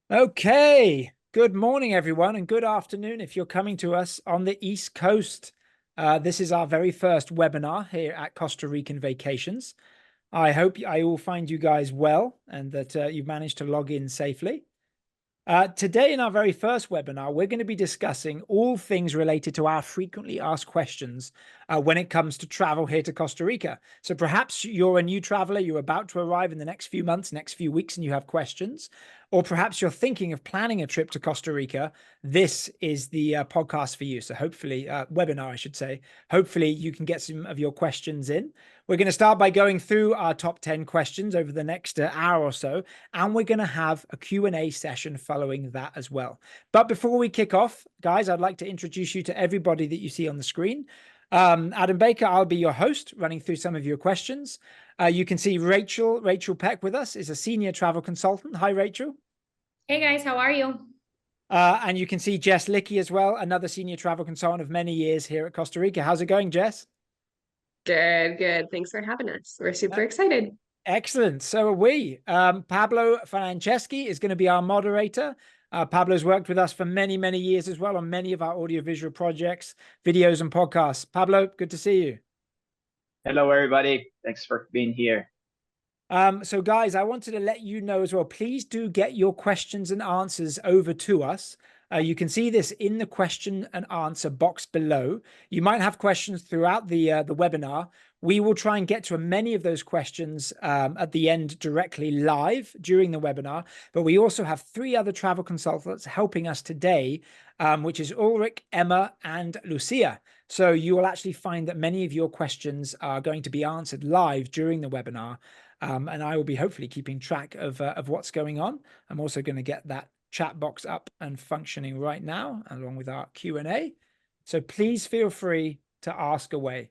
Okay. Good morning, everyone, and good afternoon if you're coming to us on the East Coast. This is our very first webinar here at Costa Rican Vacations. I hope I will find you guys well and that you've managed to log in safely. Today, in our very first webinar, we're going to be discussing all things related to our frequently asked questions when it comes to travel here to Costa Rica. So perhaps you're a new traveler, you're about to arrive in the next few months, next few weeks, and you have questions. Or perhaps you're thinking of planning a trip to Costa Rica. This is the podcast for you. So hopefully, webinar, I should say. Hopefully you can get some of your questions in. We're going to start by going through our top 10 questions over the next hour or so, and we're going to have a Q&A session following that as well. But before we kick off, guys, I'd like to introduce you to everybody that you see on the screen. Adam Baker, I'll be your host, running through some of your questions. You can see Rachel Peck with us, is a senior travel consultant. Hi, Rachel. Hey guys, how are you? And you can see Jess Luecke as well, another senior travel consultant of many years here at Costa Rica. How's it going, Jess? Good, good. Thanks for having us. We're super excited. Excellent. So are we. Pablo Franceschi is going to be our moderator. Pablo's worked with us for many, many years as well on many of our audiovisual projects, videos, and podcasts. Pablo, good to see you. Hello, everybody. Thanks for being here. So guys, I wanted to let you know as well, please do get your questions and answers over to us. You can see this in the question and answer box below. You might have questions throughout the webinar. We will try and get to many of those questions at the end directly live during the webinar. But we also have three other travel consultants helping us today, which is Ulrich, Emma, and Lucia. So you will actually find that many of your questions are going to be answered live during the webinar. And I will be hopefully keeping track of what's going on. I'm also going to get that chat box up and functioning right now, along with our Q&A. So please feel free to ask away.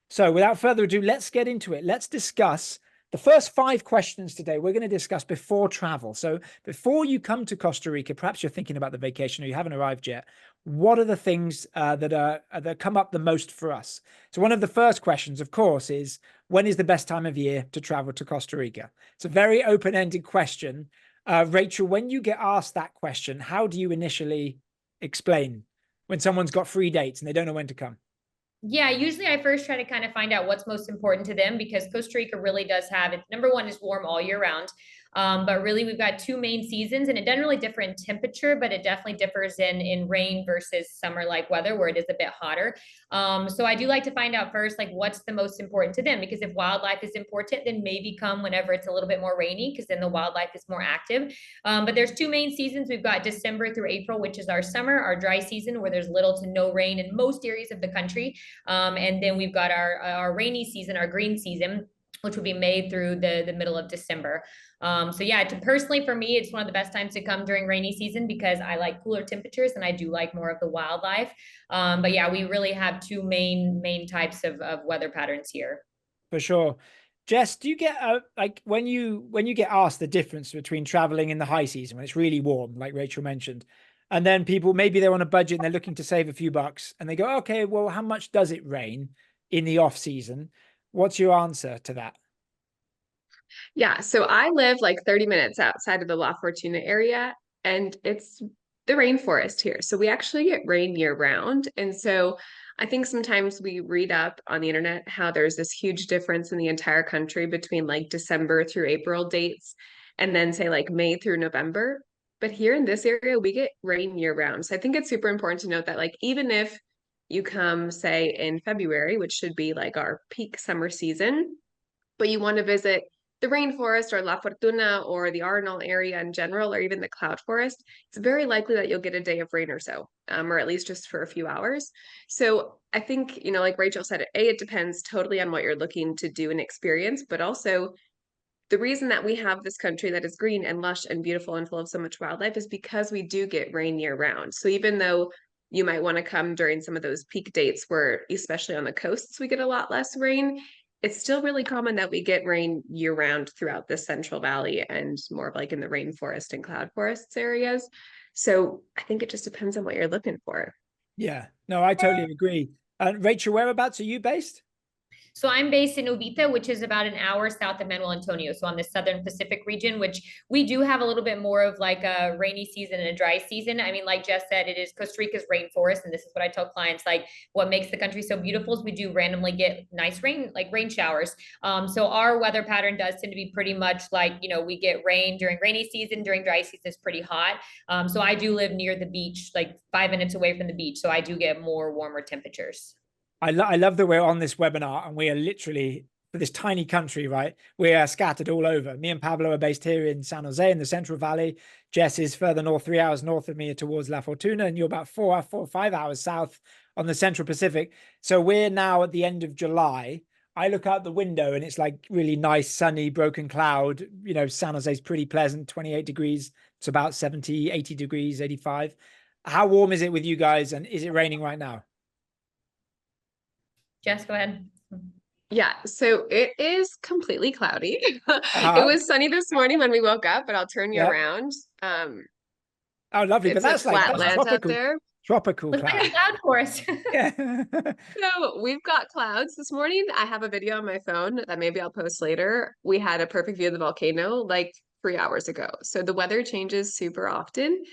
So without further ado, let's get into it. Let's discuss the first 5 questions today. We're going to discuss before travel. So before you come to Costa Rica, perhaps you're thinking about the vacation or you haven't arrived yet. What are the things that come up the most for us? So one of the first questions, of course, is when is the best time of year to travel to Costa Rica? It's a very open-ended question. Rachel, when you get asked that question, how do you initially explain when someone's got free dates and they don't know when to come? Yeah, usually I first try to kind of find out what's most important to them because Costa Rica really does have it. Number one is warm all year round. But really we've got 2 main seasons and it doesn't really differ in temperature, but it definitely differs in rain versus summer like weather where it is a bit hotter. So I do like to find out first, like what's the most important to them, because if wildlife is important, then maybe come whenever it's a little bit more rainy, because then the wildlife is more active. But there's 2 main seasons. We've got December through April, which is our summer, our dry season, where there's little to no rain in most areas of the country. And then we've got our rainy season, our green season, which will be May through the middle of December. So yeah, personally for me, it's one of the best times to come during rainy season because I like cooler temperatures and I do like more of the wildlife. But yeah, we really have 2 main types of weather patterns here. For sure. Jess, do you get like when you get asked the difference between traveling in the high season when it's really warm, like Rachel mentioned, and then people, maybe they're on a budget and they're looking to save a few bucks and they go, okay, well, how much does it rain in the off season? What's your answer to that? Yeah, so I live like 30 minutes outside of the La Fortuna area, and it's the rainforest here. So we actually get rain year round. And so I think sometimes we read up on the internet how there's this huge difference in the entire country between like December through April dates and then say like May through November. But here in this area, we get rain year round. So I think it's super important to note that like even if you come, say, in February, which should be like our peak summer season, but you want to visit the rainforest or La Fortuna or the Arnol area in general, or even the cloud forest, it's very likely that you'll get a day of rain or so, or at least just for a few hours. So I think, you know, like Rachel said, it depends totally on what you're looking to do and experience, but also the reason that we have this country that is green and lush and beautiful and full of so much wildlife is because we do get rain year round. So even though you might want to come during some of those peak dates where, especially on the coasts, we get a lot less rain, it's still really common that we get rain year round throughout the Central Valley and more of like in the rainforest and cloud forests areas. So I think it just depends on what you're looking for. Yeah, no, I totally agree. Rachel, whereabouts are you based? So I'm based in Ubita, which is about an hour south of Manuel Antonio. So on the Southern Pacific region, which we do have a little bit more of like a rainy season and a dry season. I mean, like Jess said, it is Costa Rica's rainforest. And this is what I tell clients, like what makes the country so beautiful is we do randomly get nice rain, like rain showers. So our weather pattern does tend to be pretty much like, you know, we get rain during rainy season, during dry season it's pretty hot. So I do live near the beach, like 5 minutes away from the beach. So I do get more warmer temperatures. I love that we're on this webinar and we are literally, for this tiny country, right? We are scattered all over. Me and Pablo are based here in San Jose in the Central Valley. Jess is further north, 3 hours north of me towards La Fortuna, and you're about 4 or 5 hours south on the Central Pacific. So we're now at the end of July. I look out the window and it's like really nice, sunny, broken cloud. You know, San Jose's pretty pleasant, 28 degrees. It's about 70, 80 degrees, 85. How warm is it with you guys? And is it raining right now? Jess, go ahead. Yeah, so it is completely cloudy. It was sunny this morning when we woke up, but I'll turn you around. Oh, lovely. But It's a that's like flat land out there. Tropical Looks like cloud. a cloud forest. Yeah. So we've got clouds this morning. I have a video on my phone that maybe I'll post later. We had a perfect view of the volcano like 3 hours ago. So the weather changes super often.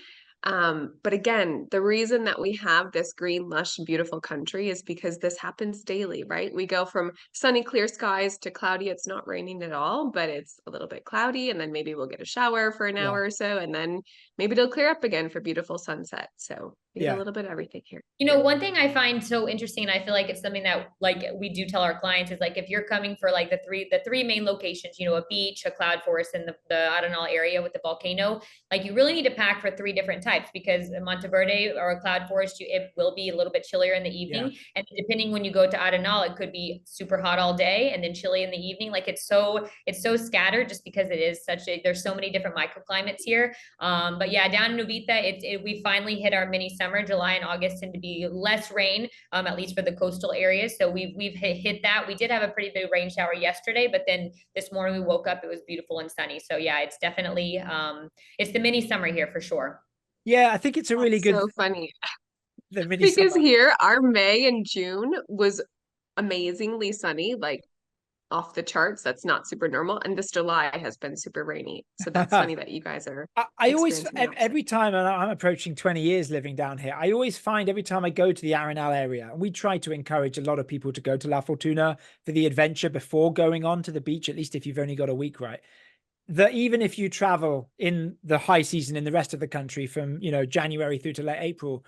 But again, the reason that we have this green, lush, beautiful country is because this happens daily, right? We go from sunny, clear skies to cloudy. It's not raining at all, but it's a little bit cloudy. And then maybe we'll get a shower for an hour or so. And then maybe it'll clear up again for beautiful sunset. So we get a little bit of everything here. You know, one thing I find so interesting, and I feel like it's something that like we do tell our clients is like if you're coming for like the three main locations, you know, a beach, a cloud forest, and the Arenal area with the volcano, like you really need to pack for 3 different types because Monteverde or a cloud forest, it will be a little bit chillier in the evening. Yeah. And depending when you go to Arenal, it could be super hot all day and then chilly in the evening. Like it's so scattered just because it is there's so many different microclimates here. But yeah, down in Ubita, we finally hit our mini summer. July and August tend to be less rain, at least for the coastal areas. So we've hit that. We did have a pretty big rain shower yesterday, but then this morning we woke up, it was beautiful and sunny. So yeah, it's definitely, it's the mini summer here for sure. Yeah, I think it's a really good. So funny. The mini because summer. Here, our May and June was amazingly sunny, like off the charts. That's not super normal. And this July has been super rainy. So that's funny that you guys are. I always, every time, and I'm approaching 20 years living down here, I always find every time I go to the Arenal area, and we try to encourage a lot of people to go to La Fortuna for the adventure before going on to the beach, at least if you've only got a week, right? That even if you travel in the high season in the rest of the country from, you know, January through to late April,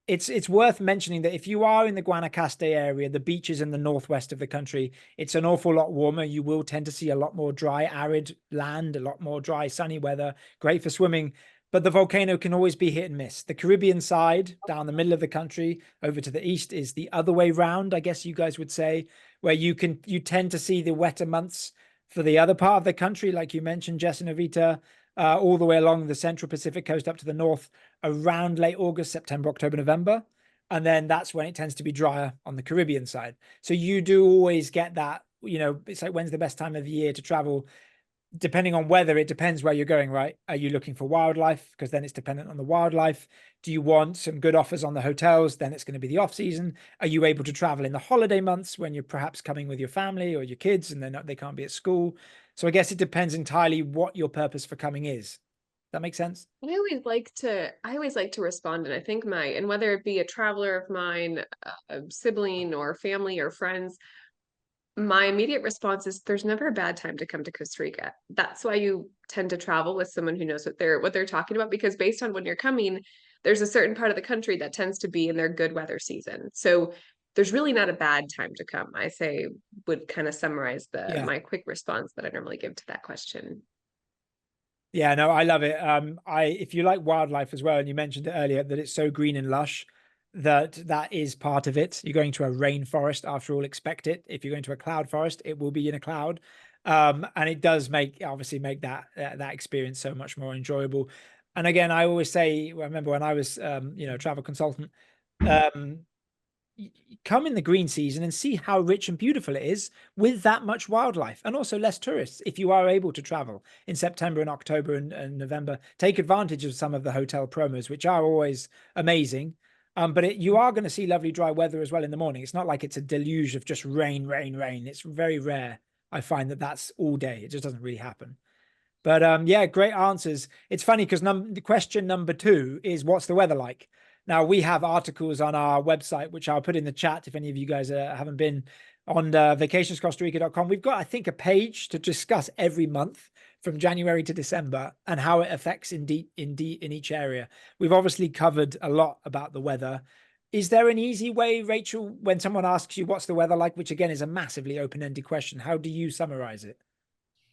it's worth mentioning that if you are in the Guanacaste area, the beaches in the northwest of the country, it's an awful lot warmer. You will tend to see a lot more dry, arid land, a lot more dry, sunny weather, great for swimming. But the volcano can always be hit and miss. The Caribbean side, down the middle of the country, over to the east, is the other way round, I guess you guys would say, where you tend to see the wetter months for the other part of the country, like you mentioned, Jess and Avita, all the way along the Central Pacific coast up to the north, around late August, September, October, November. And then that's when it tends to be drier on the Caribbean side. So you do always get that, you know, it's like, when's the best time of the year to travel? Depending on weather, it depends where you're going, right? Are you looking for wildlife? Because then it's dependent on the wildlife. Do you want some good offers on the hotels? Then it's going to be the off season. Are you able to travel in the holiday months when you're perhaps coming with your family or your kids and they can't be at school? So I guess it depends entirely what your purpose for coming is. That makes sense? I always like to respond, and I think and whether it be a traveler of mine, a sibling or family or friends, my immediate response is there's never a bad time to come to Costa Rica. That's why you tend to travel with someone who knows what they're talking about, because based on when you're coming, there's a certain part of the country that tends to be in their good weather season. So there's really not a bad time to come. I say would kind of summarize my quick response that I normally give to that question. Yeah, no, I love it. If you like wildlife as well, and you mentioned it earlier that it's so green and lush, that is part of it. You're going to a rainforest, after all, expect it. If you're going to a cloud forest, it will be in a cloud. And it does obviously make that experience so much more enjoyable. And again, I always say, I remember when I was travel consultant, come in the green season and see how rich and beautiful it is with that much wildlife and also less tourists. If you are able to travel in September and October and November, take advantage of some of the hotel promos, which are always amazing. But you are going to see lovely dry weather as well in the morning. It's not like it's a deluge of just rain, rain, rain. It's very rare. I find that that's all day. It just doesn't really happen. But yeah, great answers. It's funny because question number 2 is, what's the weather like? Now, we have articles on our website, which I'll put in the chat if any of you guys haven't been on vacationscostarica.com. We've got, I think, a page to discuss every month from January to December and how it affects in each area. We've obviously covered a lot about the weather. Is there an easy way, Rachel, when someone asks you what's the weather like, which again is a massively open-ended question, how do you summarize it?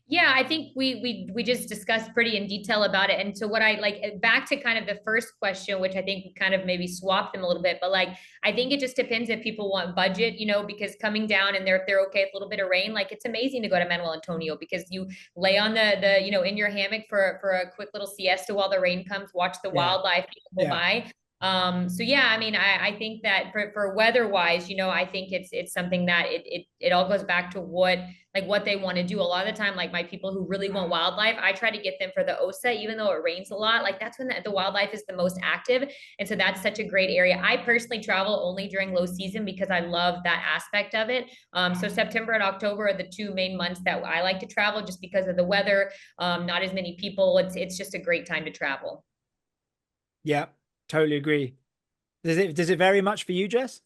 Yeah, I think we just discussed pretty in detail about it. And so what I like, back to kind of the first question, which I think we kind of maybe swapped them a little bit, but like, I think it just depends if people want budget, you know, because coming down and they're okay with a little bit of rain, like it's amazing to go to Manuel Antonio because you lay on the you know, in your hammock for a quick little siesta while the rain comes, watch the wildlife go by. So yeah, I mean, I think that for weather wise, you know, I think it's something that it all goes back to what they want to do. A lot of the time, like my people who really want wildlife, I try to get them for the OSA, even though it rains a lot, like that's when the wildlife is the most active. And so that's such a great area. I personally travel only during low season because I love that aspect of it. So September and October are the 2 main months that I like to travel just because of the weather. Not as many people. It's just a great time to travel. Yeah, totally agree. Does it vary much for you, Jess?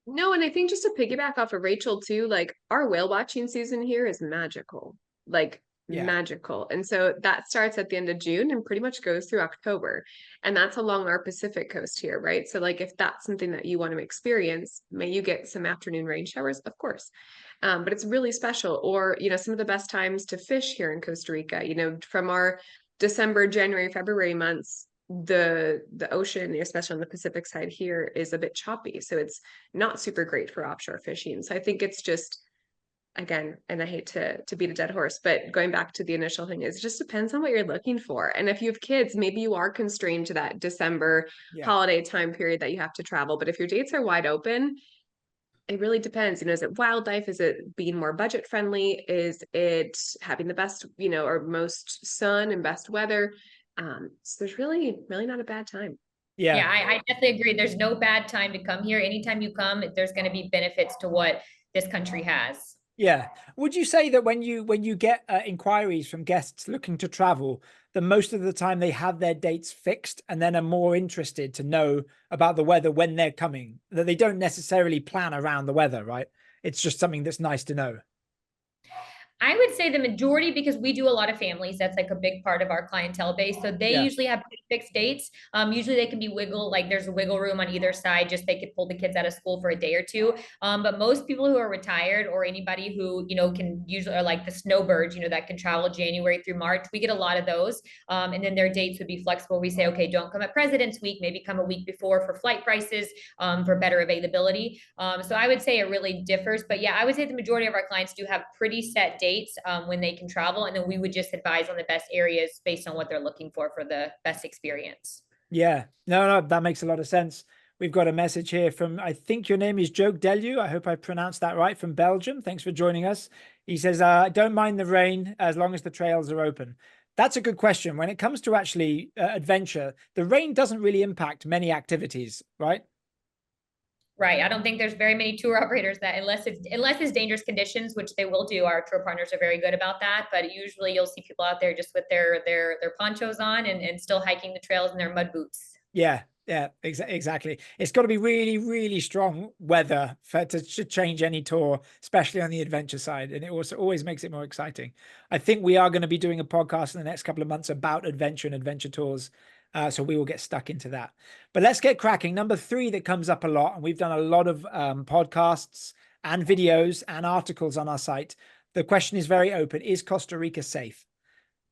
No, and I think just to piggyback off of Rachel too, like our whale watching season here is magical, like magical. And so that starts at the end of June and pretty much goes through October. And that's along our Pacific coast here, right? So like if that's something that you want to experience, may you get some afternoon rain showers, of course. But it's really special. Or, you know, some of the best times to fish here in Costa Rica, you know, from our December, January, February months, the ocean, especially on the Pacific side here, is a bit choppy. So it's not super great for offshore fishing. So I think it's just, again, and I hate to beat a dead horse, but going back to the initial thing is it just depends on what you're looking for. And if you have kids, maybe you are constrained to that December holiday time period that you have to travel. But if your dates are wide open, it really depends. You know, is it wildlife? Is it being more budget friendly? Is it having the best, you know, or most sun and best weather? So there's really not a bad time. Yeah, I definitely agree. There's no bad time to come here. Anytime you come, there's going to be benefits to what this country has. Yeah. Would you say that when you get inquiries from guests looking to travel, that most of the time they have their dates fixed and then are more interested to know about the weather when they're coming, that they don't necessarily plan around the weather, right? It's just something that's nice to know. I would say the majority, because we do a lot of families, that's like a big part of our clientele base. So they usually have fixed dates. Usually they can be there's a wiggle room on either side, just they could pull the kids out of school for a day or two. But most people who are retired or anybody who, you know, can usually, are like the snowbirds, you know, that can travel January through March, we get a lot of those. And then their dates would be flexible. We say, okay, don't come at President's Week, maybe come a week before for flight prices, for better availability. So I would say it really differs, but yeah, I would say the majority of our clients do have pretty set dates when they can travel, and then we would just advise on the best areas based on what they're looking for the best experience. Yeah, no, that makes a lot of sense. We've got a message here from, I think your name is Joke Delu. I hope I pronounced that right, from Belgium. Thanks for joining us. He says, don't mind the rain as long as the trails are open. That's a good question. When it comes to actually adventure, the rain doesn't really impact many activities, right? Right. I don't think there's very many tour operators that unless it's dangerous conditions, which they will do. Our tour partners are very good about that. But usually you'll see people out there just with their ponchos on and still hiking the trails in their mud boots. Yeah, exactly. It's got to be really, really strong weather to change any tour, especially on the adventure side. And it also always makes it more exciting. I think we are going to be doing a podcast in the next couple of months about adventure and adventure tours. So we will get stuck into that. But let's get cracking. Number 3 that comes up a lot, and we've done a lot of podcasts and videos and articles on our site. The question is very open. Is Costa Rica safe?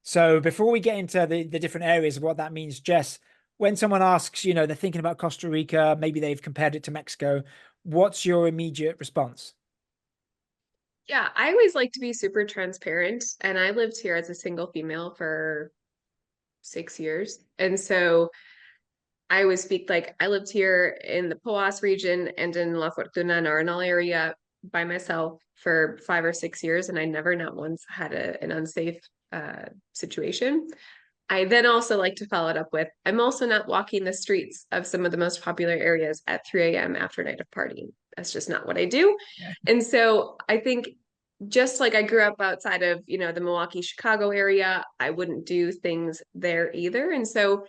So before we get into the different areas of what that means, Jess, when someone asks, you know, they're thinking about Costa Rica, maybe they've compared it to Mexico, what's your immediate response? Yeah, I always like to be super transparent. And I lived here as a single female for 6 years. And so I always speak like I lived here in the Poas region and in La Fortuna and Arenal area by myself for 5 or 6 years. And I never not once had an unsafe situation. I then also like to follow it up with, I'm also not walking the streets of some of the most popular areas at 3 a.m. after a night of partying. That's just not what I do. Yeah. And so I think just like I grew up outside of, you know, the Milwaukee, Chicago area, I wouldn't do things there either. And so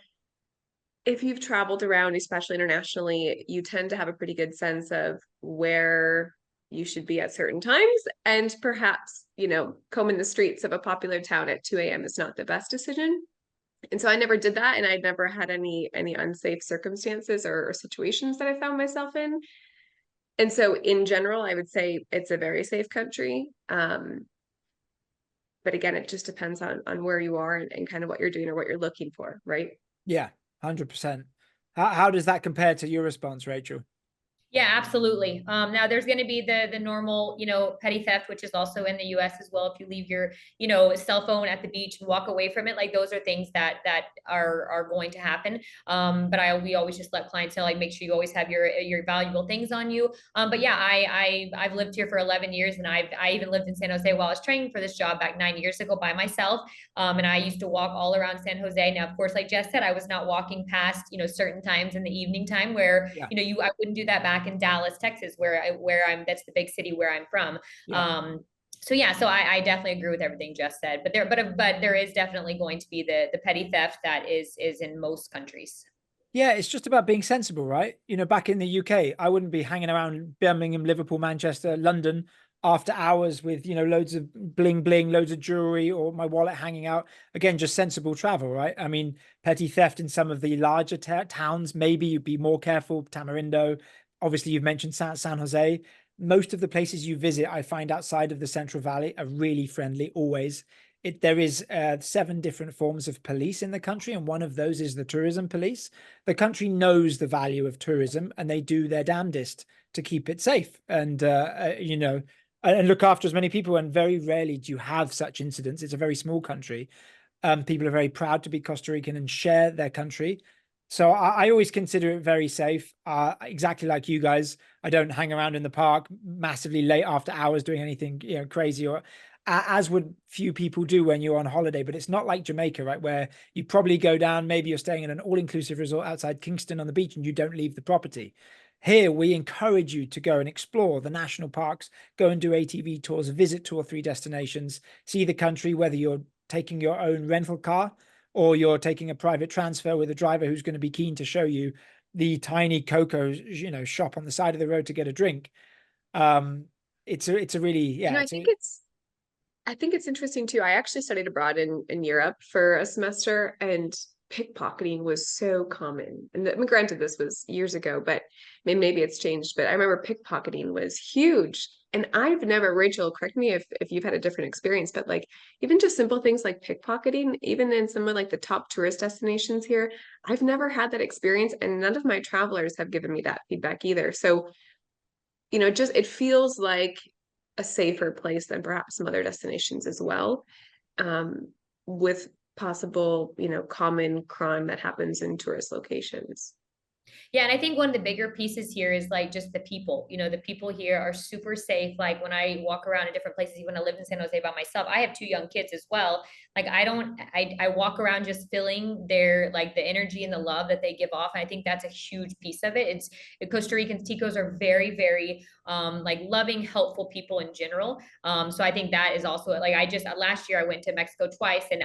if you've traveled around, especially internationally, you tend to have a pretty good sense of where you should be at certain times. And perhaps, you know, combing the streets of a popular town at 2 a.m. is not the best decision. And so I never did that. And I never had any unsafe circumstances or situations that I found myself in. And so in general, I would say it's a very safe country. But again, it just depends on where you are and kind of what you're doing or what you're looking for, right? Yeah, 100%. How does that compare to your response, Rachel? Yeah, absolutely. Now there's going to be the normal, you know, petty theft, which is also in the US as well. If you leave your, you know, cell phone at the beach and walk away from it, like those are things that are going to happen. But we always just let clients know, like, make sure you always have your valuable things on you. But yeah, I've lived here for 11 years, and I even lived in San Jose while I was training for this job back 9 years ago by myself. And I used to walk all around San Jose. Now, of course, like Jess said, I was not walking past, you know, certain times in the evening time where, Yeah. you know, I wouldn't do that back in Dallas, Texas, where I'm, that's the big city where I'm from. Yeah. So yeah, so I definitely agree with everything Jess said, but there is definitely going to be the petty theft that is in most countries. Yeah, it's just about being sensible, right? You know, back in the UK, I wouldn't be hanging around Birmingham, Liverpool, Manchester, London after hours with, you know, loads of bling bling, loads of jewelry, or my wallet hanging out. Again, just sensible travel, right? I mean, petty theft in some of the larger towns, maybe you'd be more careful. Tamarindo, obviously you've mentioned San Jose. Most of the places you visit, I find outside of the Central Valley, are really friendly always. There is 7 different forms of police in the country, and one of those is the tourism police. The country knows the value of tourism, and they do their damnedest to keep it safe and you know, and look after as many people. And very rarely do you have such incidents. It's a very small country. People are very proud to be Costa Rican and share their country. So I always consider it very safe. Exactly like you guys, I don't hang around in the park massively late after hours doing anything, you know, crazy, or as would few people do when you're on holiday. But it's not like Jamaica, right, where you probably go down, maybe you're staying in an all-inclusive resort outside Kingston on the beach and you don't leave the property. Here, we encourage you to go and explore the national parks, go and do ATV tours, visit 2 or 3 destinations, see the country, whether you're taking your own rental car or you're taking a private transfer with a driver who's going to be keen to show you the tiny cocoa, you know, shop on the side of the road to get a drink. It's a really, yeah. You know, I think it's interesting too. I actually studied abroad in Europe for a semester, and pickpocketing was so common. And I mean, granted, this was years ago, but maybe it's changed. But I remember pickpocketing was huge. And I've never, Rachel, correct me if you've had a different experience, but like even just simple things like pickpocketing, even in some of like the top tourist destinations here, I've never had that experience, and none of my travelers have given me that feedback either. So, you know, just it feels like a safer place than perhaps some other destinations as well, with possible, you know, common crime that happens in tourist locations. Yeah, and I think one of the bigger pieces here is like just the people. You know, the people here are super safe. Like when I walk around in different places, even when I lived in San Jose by myself, I have 2 young kids as well. Like I walk around just feeling their, like, the energy and the love that they give off. And I think that's a huge piece of it. It's Costa Ricans, Ticos are very, very like loving, helpful people in general. So I think that is also, like, last year I went to Mexico twice, and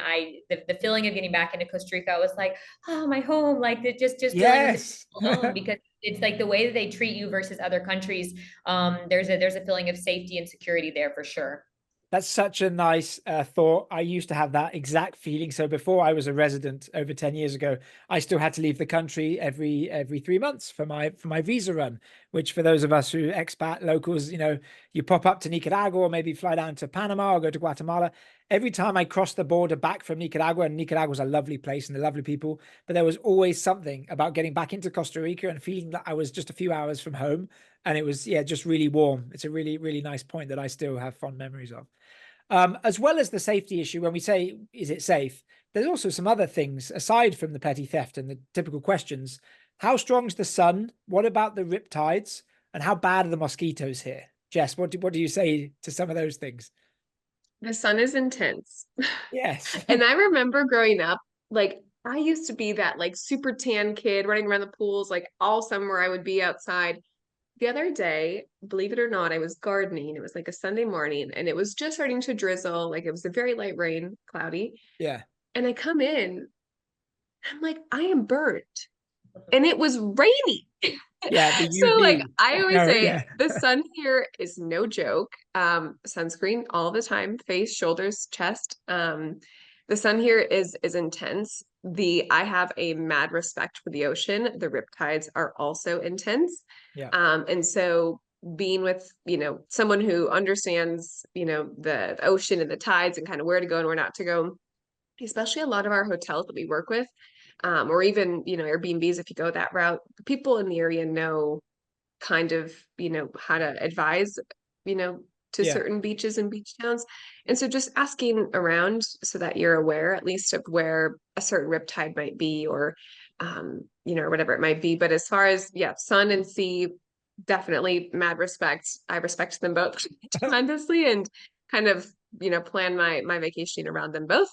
the feeling of getting back into Costa Rica was like, oh, my home, like just dealing with the alone, because it's like the way that they treat you versus other countries. There's a feeling of safety and security there for sure. That's such a nice thought. I used to have that exact feeling. So before I was a resident over 10 years ago, I still had to leave the country every 3 months for my visa run, which for those of us who expat locals, you know, you pop up to Nicaragua or maybe fly down to Panama or go to Guatemala. Every time I crossed the border back from Nicaragua, and Nicaragua's a lovely place and they're lovely people, but there was always something about getting back into Costa Rica and feeling that I was just a few hours from home. And it was, yeah, just really warm. It's a really, really nice point that I still have fond memories of. As well as the safety issue, when we say, is it safe? There's also some other things aside from the petty theft and the typical questions. How strong's the sun? What about the riptides? And how bad are the mosquitoes here? Jess, what do you say to some of those things? The sun is intense. Yes. And I remember growing up, like I used to be that like super tan kid running around the pools, like all summer I would be outside. The other day, believe it or not, I was gardening. It was like a Sunday morning and it was just starting to drizzle. Like it was a very light rain, cloudy. Yeah. And I come in, I'm like, I am burnt. And it was raining. Yeah, the So like UV. I always No, say yeah. the sun here is no joke. Sunscreen all the time, face, shoulders, chest. The sun here is intense. I have a mad respect for the ocean. The riptides are also intense. Yeah. And so being with, someone who understands, the ocean and the tides and kind of where to go and where not to go, especially a lot of our hotels that we work with, or even, Airbnbs, if you go that route, people in the area know kind of, how to advise, to Yeah. certain beaches and beach towns. And so just asking around so that you're aware at least of where a certain riptide might be, or, or whatever it might be. But as far as, sun and sea, definitely mad respect. I respect them both tremendously and kind of, plan my vacation around them both.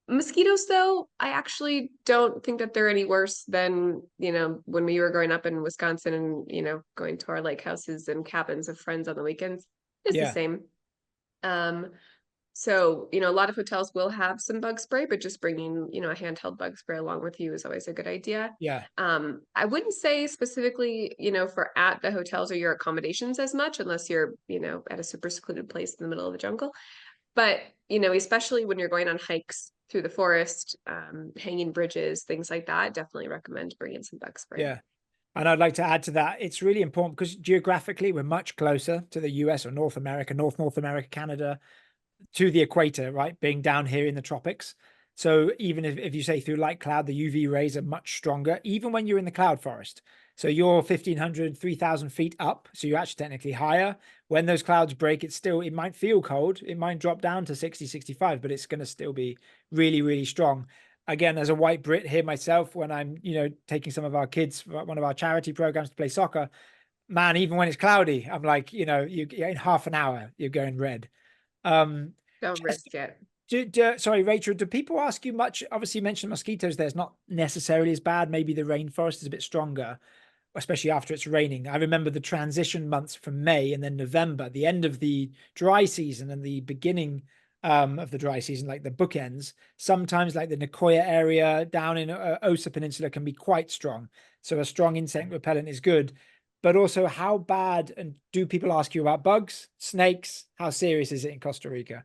Mosquitoes, though, I actually don't think that they're any worse than, when we were growing up in Wisconsin and, going to our lake houses and cabins of friends on the weekends. It's the Yeah. same. So, a lot of hotels will have some bug spray, but just bringing, a handheld bug spray along with you is always a good idea. Yeah. I wouldn't say specifically, for at the hotels or your accommodations as much, unless you're, at a super secluded place in the middle of the jungle. But, especially when you're going on hikes through the forest, hanging bridges, things like that, definitely recommend bringing some bug spray. Yeah. And I'd like to add to that, it's really important because geographically we're much closer to the US or North America, North America, Canada, to the equator, right? Being down here in the tropics. So even if you say through light cloud, the UV rays are much stronger, even when you're in the cloud forest. So you're 1,500, 3,000 feet up. So you're actually technically higher. When those clouds break, it might feel cold. It might drop down to 60, 65, but it's going to still be really, really strong. Again, as a white Brit here myself, when I'm, taking some of our kids, one of our charity programs to play soccer, man, even when it's cloudy, I'm like, in half an hour, you're going red. Don't risk it. Sorry, Rachel, do people ask you much? Obviously, you mentioned mosquitoes. There's not necessarily as bad. Maybe the rainforest is a bit stronger, especially after it's raining. I remember the transition months from May and then November, the end of the dry season and the beginning of the dry season, like the bookends. Sometimes, like the Nicoya area down in Osa Peninsula, can be quite strong. So a strong insect repellent is good. But also, how bad, and do people ask you about bugs, snakes? How serious is it in Costa Rica?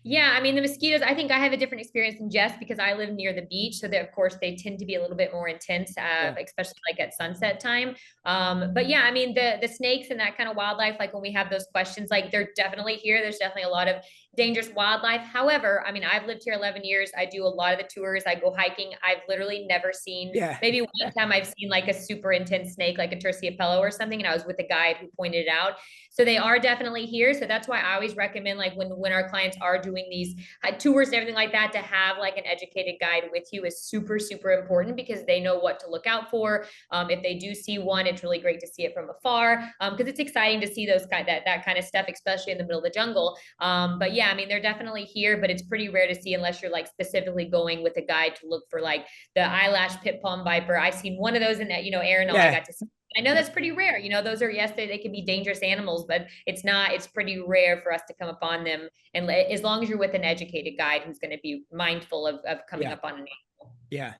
Yeah, I mean, the mosquitoes, I think I have a different experience than Jess because I live near the beach. So of course, they tend to be a little bit more intense, especially like at sunset time. But yeah, I mean, the snakes and that kind of wildlife, like when we have those questions, like they're definitely here. There's definitely a lot of dangerous wildlife. However, I mean, I've lived here 11 years. I do a lot of the tours. I go hiking. I've literally never seen, maybe one time I've seen like a super intense snake, like a terciopelo or something. And I was with a guide who pointed it out. So they are definitely here. So that's why I always recommend, like when our clients are doing these tours and everything like that, to have like an educated guide with you is super, super important because they know what to look out for. If they do see one, it's really great to see it from afar because it's exciting to see that kind of stuff, especially in the middle of the jungle. But yeah, I mean, they're definitely here, but it's pretty rare to see unless you're like specifically going with a guide to look for like the eyelash pit palm viper. I've seen one of those in that, Aaron, I got to see. I know that's pretty rare. Those are, yes, they can be dangerous animals, but it's pretty rare for us to come upon them. And as long as you're with an educated guide who's going to be mindful of coming up on an animal. Yeah.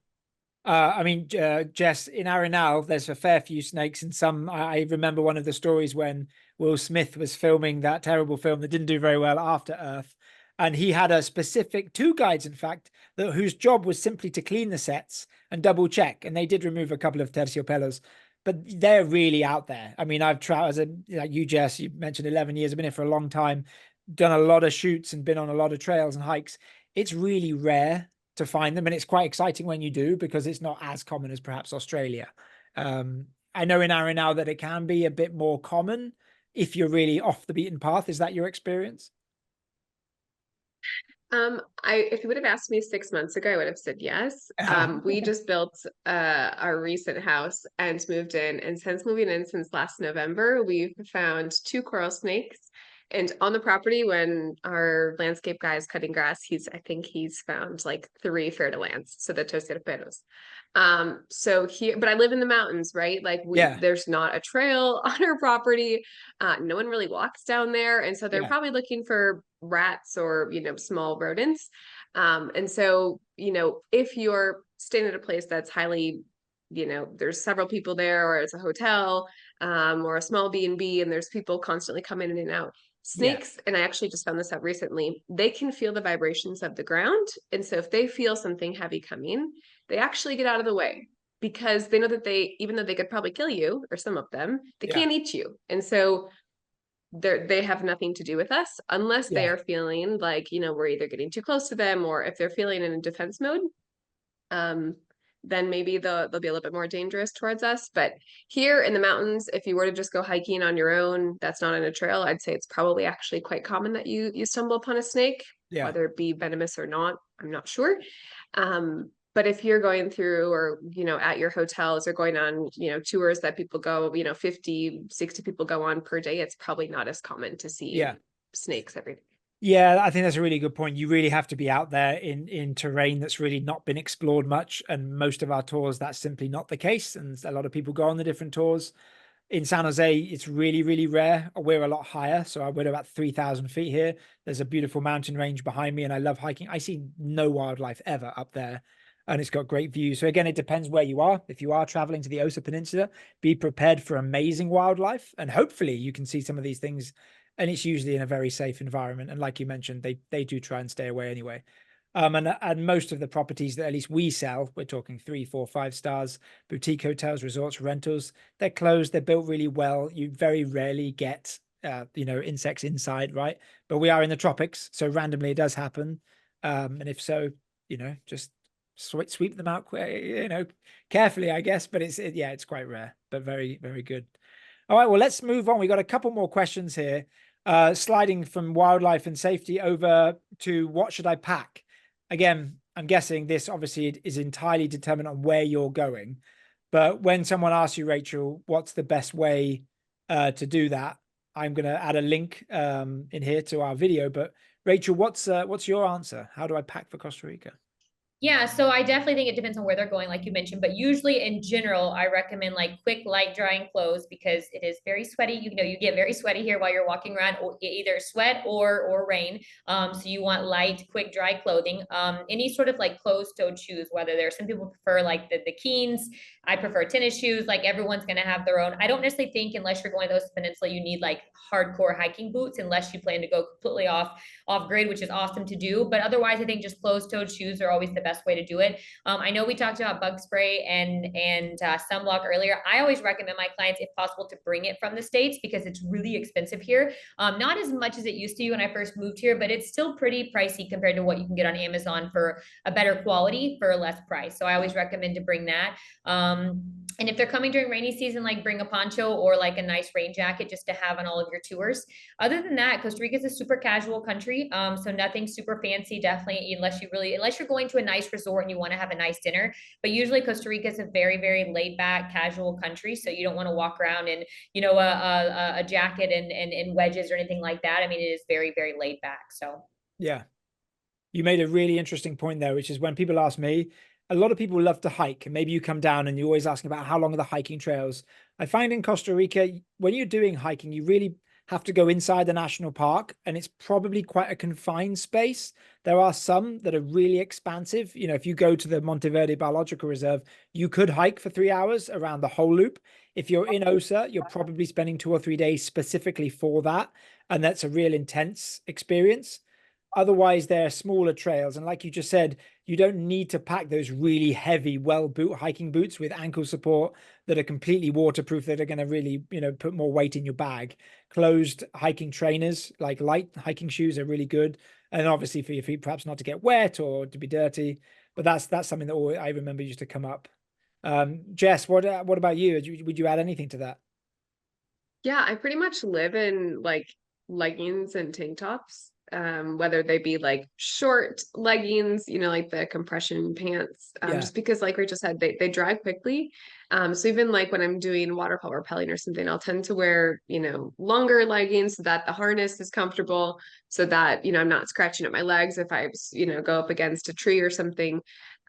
I mean, Jess, in Arenal, there's a fair few snakes and some. I remember one of the stories when Will Smith was filming that terrible film that didn't do very well, After Earth. And he had a specific, two guides, in fact, whose job was simply to clean the sets and double check. And they did remove a couple of terciopelos, but they're really out there. I mean, I've traveled, like you, Jess, you mentioned 11 years. I've been here for a long time, done a lot of shoots and been on a lot of trails and hikes. It's really rare to find them, and it's quite exciting when you do because it's not as common as perhaps Australia. I know in Arenal that it can be a bit more common if you're really off the beaten path. Is that your experience? If you would have asked me 6 months ago, I would have said yes. We just built our recent house and moved in, and since moving in since last November, we've found 2 coral snakes And on the property, when our landscape guy is cutting grass, I think he's found like 3 fer-de-lands, so the tostaperos. So here, but I live in the mountains, right? Like Yeah. there's not a trail on our property. No one really walks down there. And so they're Yeah. probably looking for rats or, small rodents. And so, if you're staying at a place that's highly, there's several people there, or it's a hotel, or a small B&B, and there's people constantly coming in and out. Yeah. Snakes, and I actually just found this out recently, they can feel the vibrations of the ground. And so if they feel something heavy coming, they actually get out of the way, because they know that even though they could probably kill you, or some of them, they Yeah. can't eat you. And so they have nothing to do with us, unless they Yeah. are feeling like, we're either getting too close to them, or if they're feeling in a defense mode, then maybe they'll be a little bit more dangerous towards us. But here in the mountains, if you were to just go hiking on your own, that's not on a trail, I'd say it's probably actually quite common that you stumble upon a snake, Yeah. whether it be venomous or not, I'm not sure. But if you're going through, or, at your hotels, or going on, tours that people go, 50, 60 people go on per day, it's probably not as common to see Yeah. snakes every day. Yeah, I think that's a really good point. You really have to be out there in terrain that's really not been explored much. And most of our tours, that's simply not the case. And a lot of people go on the different tours. In San Jose, it's really, really rare. We're a lot higher. So we're about 3,000 feet here. There's a beautiful mountain range behind me, and I love hiking. I see no wildlife ever up there, and it's got great views. So again, it depends where you are. If you are traveling to the Osa Peninsula, be prepared for amazing wildlife, and hopefully you can see some of these things. And it's usually in a very safe environment. And like you mentioned, they do try and stay away anyway. And most of the properties that at least we sell, we're talking 3, 4, 5 stars, boutique hotels, resorts, rentals, they're closed, they're built really well. You very rarely get, insects inside, right? But we are in the tropics, so randomly it does happen. And if so, just sweep them out, carefully, I guess. But it's quite rare, but very, very good. All right, well, let's move on. We got a couple more questions here. Sliding from wildlife and safety over to what should I pack? Again, I'm guessing this obviously is entirely determined on where you're going. But when someone asks you, Rachel, what's the best way to do that? I'm going to add a link in here to our video. But Rachel, what's your answer? How do I pack for Costa Rica? Yeah, so I definitely think it depends on where they're going, like you mentioned, but usually in general, I recommend like quick, light drying clothes, because it is very sweaty. You get very sweaty here while you're walking around, or either sweat or rain. So you want light, quick, dry clothing. Any sort of like closed-toed shoes, whether there's some people prefer like the Keens. I prefer tennis shoes. Like everyone's gonna have their own. I don't necessarily think, unless you're going to the peninsula, you need like hardcore hiking boots, unless you plan to go completely off grid, which is awesome to do. But otherwise, I think just closed-toed shoes are always the best way to do it. I know we talked about bug spray and sunblock earlier. I always recommend my clients, if possible, to bring it from the States, because it's really expensive here. Not as much as it used to when I first moved here, but it's still pretty pricey compared to what you can get on Amazon for a better quality for less price. So I always recommend to bring that. And if they're coming during rainy season, like bring a poncho or like a nice rain jacket just to have on all of your tours. Other than that, Costa Rica is a super casual country. So nothing super fancy, definitely, unless you're going to a nice resort and you want to have a nice dinner. But usually Costa Rica is a very, very laid back, casual country. So you don't want to walk around in, a jacket and wedges or anything like that. I mean, it is very, very laid back. So Yeah. You made a really interesting point there, which is when people ask me, a lot of people love to hike, and maybe you come down and you're always asking about how long are the hiking trails. I find in Costa Rica, when you're doing hiking, you really have to go inside the national park, and it's probably quite a confined space. There are some that are really expansive. If you go to the Monteverde Biological Reserve, you could hike for 3 hours around the whole loop. If you're in Osa, you're probably spending 2 or 3 days specifically for that, and that's a real intense experience. Otherwise, they're smaller trails. And like you just said, you don't need to pack those really heavy, well-built hiking boots with ankle support that are completely waterproof, that are going to really, put more weight in your bag. Closed hiking trainers, like light hiking shoes, are really good. And obviously for your feet, perhaps not to get wet or to be dirty. But that's something that I remember used to come up. Jess, what about you? Would you add anything to that? Yeah, I pretty much live in like leggings and tank tops. whether they be like short leggings, you know, like the compression pants, Yeah. just because like Rachel said, they dry quickly. So even like when I'm doing waterfall rappelling or something, I'll tend to wear, you know, longer leggings so that the harness is comfortable, so that, you know, I'm not scratching up my legs if I, you know, go up against a tree or something.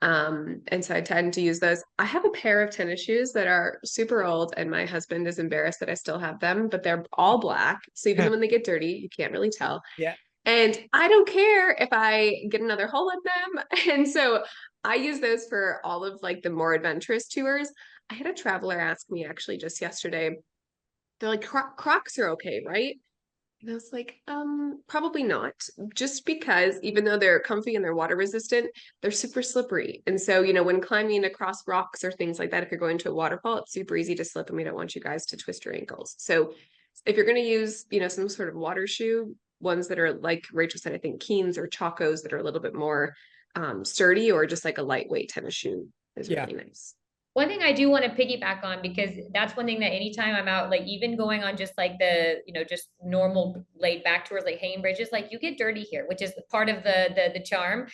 And so I tend to use those. I have a pair of tennis shoes that are super old, and my husband is embarrassed that I still have them, but they're all black. So even when they get dirty, you can't really tell. Yeah. And I don't care if I get another hole in them. And so I use those for all of like the more adventurous tours. I had a traveler ask me actually just yesterday, they're like, Crocs are okay, right? And I was like, probably not. Just because even though they're comfy and they're water resistant, they're super slippery. And so, you know, when climbing across rocks or things like that, if you're going to a waterfall, it's super easy to slip, and we don't want you guys to twist your ankles. So if you're going to use, you know, some sort of water shoe, ones that are like Rachel said, I think Keens or Chacos that are a little bit more sturdy, or just like a lightweight tennis shoe is Yeah. really nice. One thing I do want to piggyback on, because that's one thing that anytime I'm out, like even going on just like the, you know, just normal laid back tours, like hanging bridges, like you get dirty here, which is part of the charm.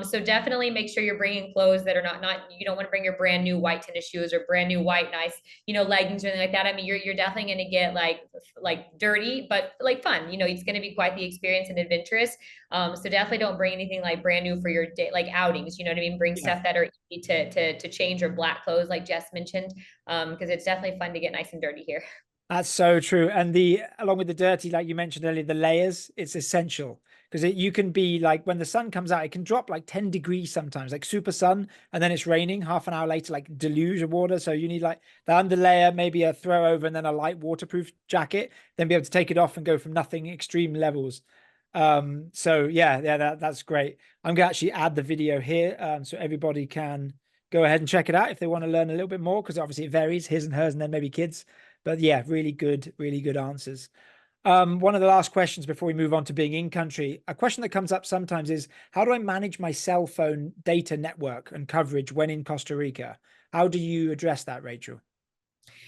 So definitely make sure you're bringing clothes that are not, you don't want to bring your brand new white tennis shoes or brand new white, nice, you know, leggings or anything like that. I mean, you're definitely going to get like dirty, but like fun, you know, it's going to be quite the experience and adventurous. So definitely don't bring anything like brand new for your day, like outings, you know what I mean? Bring stuff that are easy to change, or black clothes, like Jess mentioned, because it's definitely fun to get nice and dirty here. That's so true. And along with the dirty, like you mentioned earlier, the layers, it's essential, because you can be like, when the sun comes out, it can drop like 10 degrees sometimes, like super sun, and then it's raining half an hour later, like deluge of water. So you need like the under layer, maybe a throw over, and then a light waterproof jacket, then be able to take it off and go from nothing extreme levels. So yeah, that's great. I'm gonna actually add the video here, so everybody can go ahead and check it out if they want to learn a little bit more, because obviously it varies, his and hers, and then maybe kids. But yeah, really good answers. One of the last questions before we move on to being in country, a question that comes up sometimes is, how do I manage my cell phone data network and coverage when in Costa Rica? How do you address that, Rachel?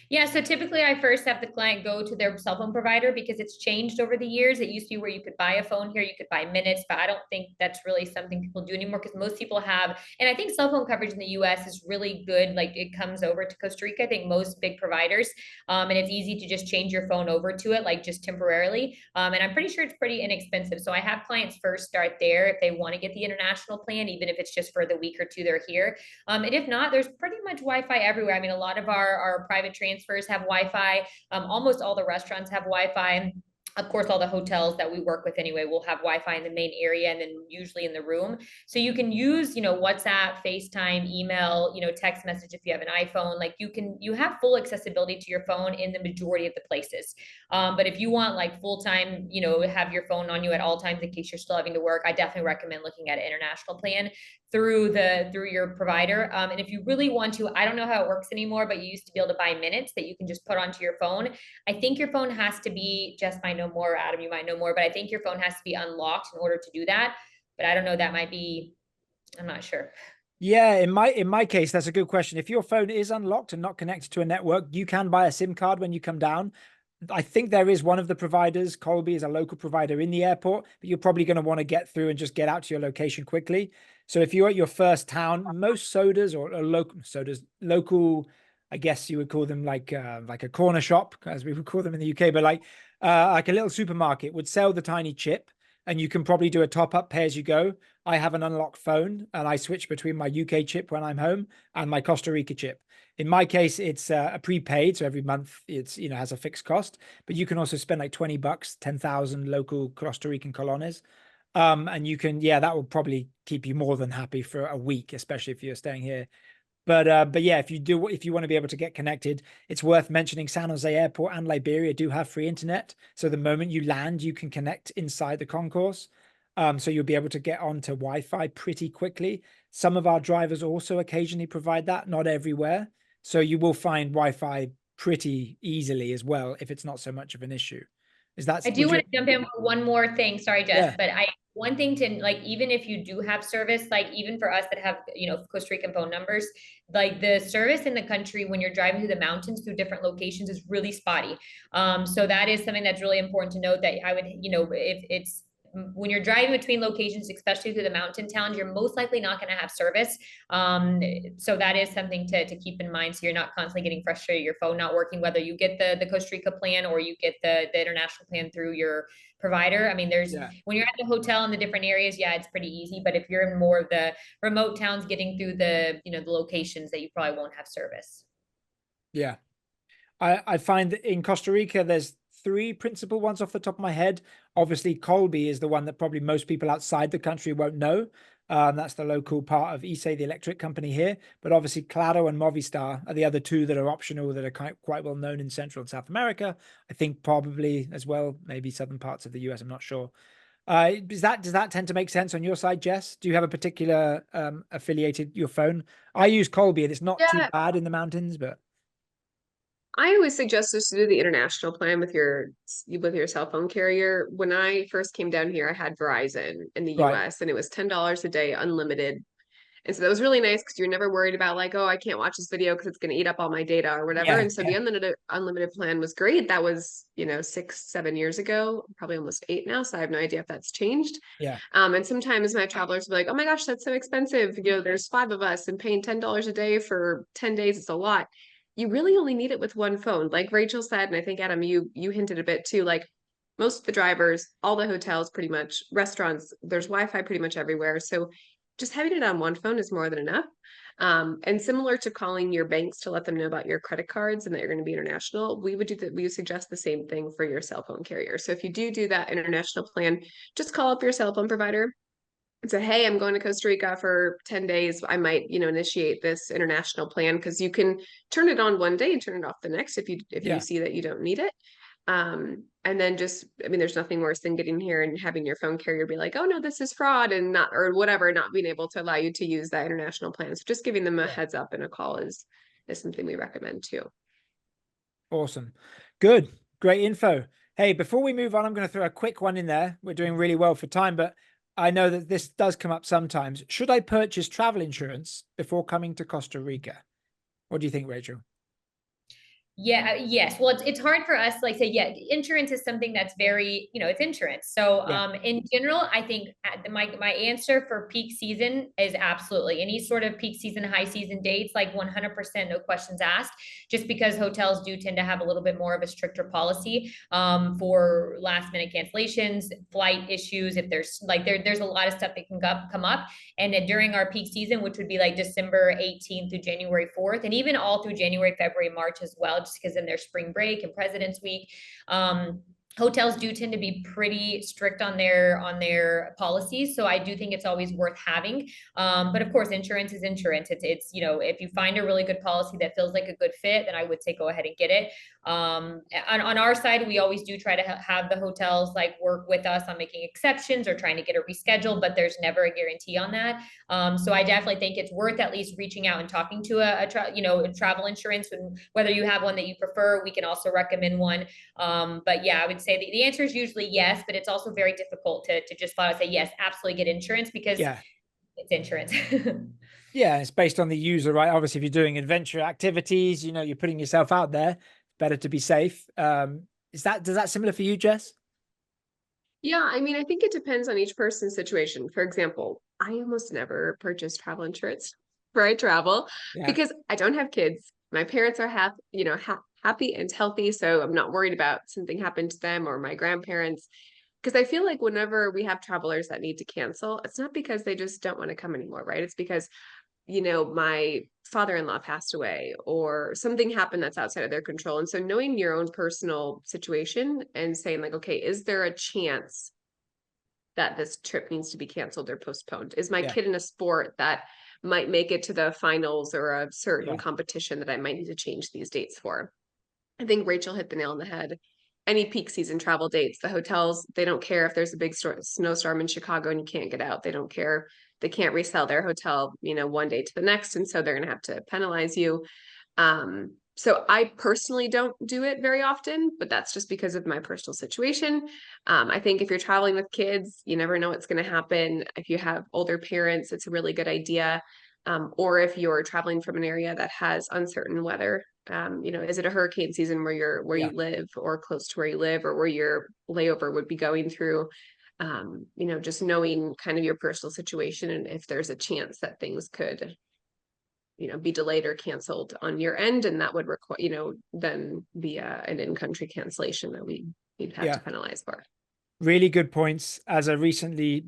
Yeah, so typically I first have the client go to their cell phone provider, because it's changed over the years. It used to be where you could buy a phone here, you could buy minutes, but I don't think that's really something people do anymore, because most people have, and I think cell phone coverage in the US is really good. Like it comes over to Costa Rica, I think most big providers, and it's easy to just change your phone over to it, like just temporarily. And I'm pretty sure it's pretty inexpensive. So I have clients first start there if they want to get the international plan, even if it's just for the week or two they're here. And if not, there's pretty much Wi-Fi everywhere. I mean, a lot of our private transfers have Wi-Fi. Almost all the restaurants have Wi-Fi. Of course, all the hotels that we work with anyway will have Wi-Fi in the main area, and then usually in the room. So you can use, you know, WhatsApp, FaceTime, email, you know, text message if you have an iPhone. Like you have full accessibility to your phone in the majority of the places. But if you want like full-time, you know, have your phone on you at all times in case you're still having to work, I definitely recommend looking at an international plan through your provider. And if you really want to, I don't know how it works anymore, but you used to be able to buy minutes that you can just put onto your phone. I think your phone has to be, Jess might know more, Adam, you might know more, but I think your phone has to be unlocked in order to do that. But I don't know, that might be, I'm not sure. Yeah, in my case, that's a good question. If your phone is unlocked and not connected to a network, you can buy a SIM card when you come down. I think there is one of the providers, Colby is a local provider in the airport, but you're probably going to want to get through and just get out to your location quickly. So if you're at your first town, most sodas or local, I guess you would call them like a corner shop, as we would call them in the UK, but like a little supermarket would sell the tiny chip, and you can probably do a top up, pay as you go. I have an unlocked phone, and I switch between my UK chip when I'm home and my Costa Rica chip. In my case, it's a prepaid, so every month it's, you know, has a fixed cost, but you can also spend like $20, 10,000 local Costa Rican colones. And you can, yeah, that will probably keep you more than happy for a week, especially if you're staying here. But yeah, if you want to be able to get connected, it's worth mentioning San Jose Airport and Liberia do have free internet. So the moment you land, you can connect inside the concourse. So you'll be able to get onto Wi-Fi pretty quickly. Some of our drivers also occasionally provide that, not everywhere. So you will find Wi-Fi pretty easily as well, if it's not so much of an issue. I do want to jump in for one more thing. Sorry, Jess, Yeah. but one thing to like, even if you do have service, like even for us that have, you know, Costa Rican phone numbers, like the service in the country when you're driving through the mountains through different locations is really spotty. So that is something that's really important to note, that I would, you know, if it's when you're driving between locations, especially through the mountain towns, you're most likely not going to have service. So that is something to keep in mind. So you're not constantly getting frustrated, your phone not working, whether you get the Costa Rica plan or you get the international plan through your provider. I mean, when you're at the hotel in the different areas, yeah, it's pretty easy. But if you're in more of the remote towns, getting through the locations, that you probably won't have service. Yeah. I find that in Costa Rica, there's three principal ones off the top of my head. Obviously, Colby is the one that probably most people outside the country won't know. That's the local part of ISE, the electric company here. But obviously, Claro and Movistar are the other two that are optional, that are quite well known in Central and South America. I think probably as well, maybe southern parts of the US. I'm not sure. Does that tend to make sense on your side, Jess? Do you have a particular affiliated your phone? I use Colby, and it's not too Yeah, bad in the mountains, but I always suggest just to do the international plan with your cell phone carrier. When I first came down here, I had Verizon in the right. US, and it was $10 a day, unlimited. And so that was really nice because you're never worried about like, oh, I can't watch this video because it's going to eat up all my data or whatever. Yeah, And so the unlimited plan was great. That was, 6, 7 years ago, probably almost 8 now. So I have no idea if that's changed. yeah, And sometimes my travelers will be like, oh my gosh, that's so expensive. There's 5 of us and paying $10 a day for 10 days. It's a lot. You really only need it with one phone. Like Rachel said, and I think Adam, you hinted a bit too, like most of the drivers, all the hotels, pretty much restaurants, there's Wi-Fi pretty much everywhere. So just having it on one phone is more than enough. And similar to calling your banks to let them know about your credit cards and that you're going to be international, we would suggest the same thing for your cell phone carrier. So if you do that international plan, just call up your cell phone provider and say, hey, I'm going to Costa Rica for 10 days. I might, initiate this international plan, because you can turn it on one day and turn it off the next if you see that you don't need it. And then there's nothing worse than getting here and having your phone carrier be like, oh no, this is fraud, and not, or whatever, not being able to allow you to use that international plan. So just giving them a heads up in a call is something we recommend too. Awesome. Good. Great info. Hey, before we move on, I'm going to throw a quick one in there. We're doing really well for time, but I know that this does come up sometimes. Should I purchase travel insurance before coming to Costa Rica? What do you think, Rachel? Yeah, yes. Well, it's hard for us, like say, yeah, insurance is something that's very, it's insurance. So in general, I think my answer for peak season is absolutely any sort of peak season, high season dates, like 100%, no questions asked, just because hotels do tend to have a little bit more of a stricter policy for last minute cancellations, flight issues. If there's there's a lot of stuff that can come up. And during our peak season, which would be like December 18th through January 4th, and even all through January, February, March as well, just because in their spring break and President's Week, hotels do tend to be pretty strict on their policies. So I do think it's always worth having. But of course, insurance is insurance. It's if you find a really good policy that feels like a good fit, then I would say go ahead and get it. On our side, we always do try to have the hotels work with us on making exceptions or trying to get a reschedule, but there's never a guarantee on that. So I definitely think it's worth at least reaching out and talking to a travel insurance, and whether you have one that you prefer, we can also recommend one. But yeah, I would say the answer is usually yes, but it's also very difficult to just flat out say yes, absolutely get insurance, because it's insurance. Yeah, it's based on the user, right? Obviously, if you're doing adventure activities, you're putting yourself out there. Better to be safe. Does that similar for you, Jess? Yeah, I think it depends on each person's situation. For example, I almost never purchase travel insurance for I travel because I don't have kids. My parents are happy and healthy, so I'm not worried about something happened to them or my grandparents. Because I feel like whenever we have travelers that need to cancel, it's not because they just don't want to come anymore, right? It's because my father-in-law passed away or something happened that's outside of their control. And so knowing your own personal situation and saying okay, is there a chance that this trip needs to be canceled or postponed? Is my kid in a sport that might make it to the finals or a certain competition that I might need to change these dates for? I think Rachel hit the nail on the head. Any peak season travel dates, the hotels, they don't care if there's a big snowstorm in Chicago and you can't get out. They don't care. They can't resell their hotel, one day to the next. And so they're going to have to penalize you. So I personally don't do it very often, but that's just because of my personal situation. I think if you're traveling with kids, you never know what's going to happen. If you have older parents, it's a really good idea. Or if you're traveling from an area that has uncertain weather, is it a hurricane season where you live or close to where you live or where your layover would be going through? you know, just knowing kind of your personal situation and if there's a chance that things could, you know, be delayed or canceled on your end, and that would require, you know, then be an in-country cancellation that we'd have to penalize for. Really good points. As a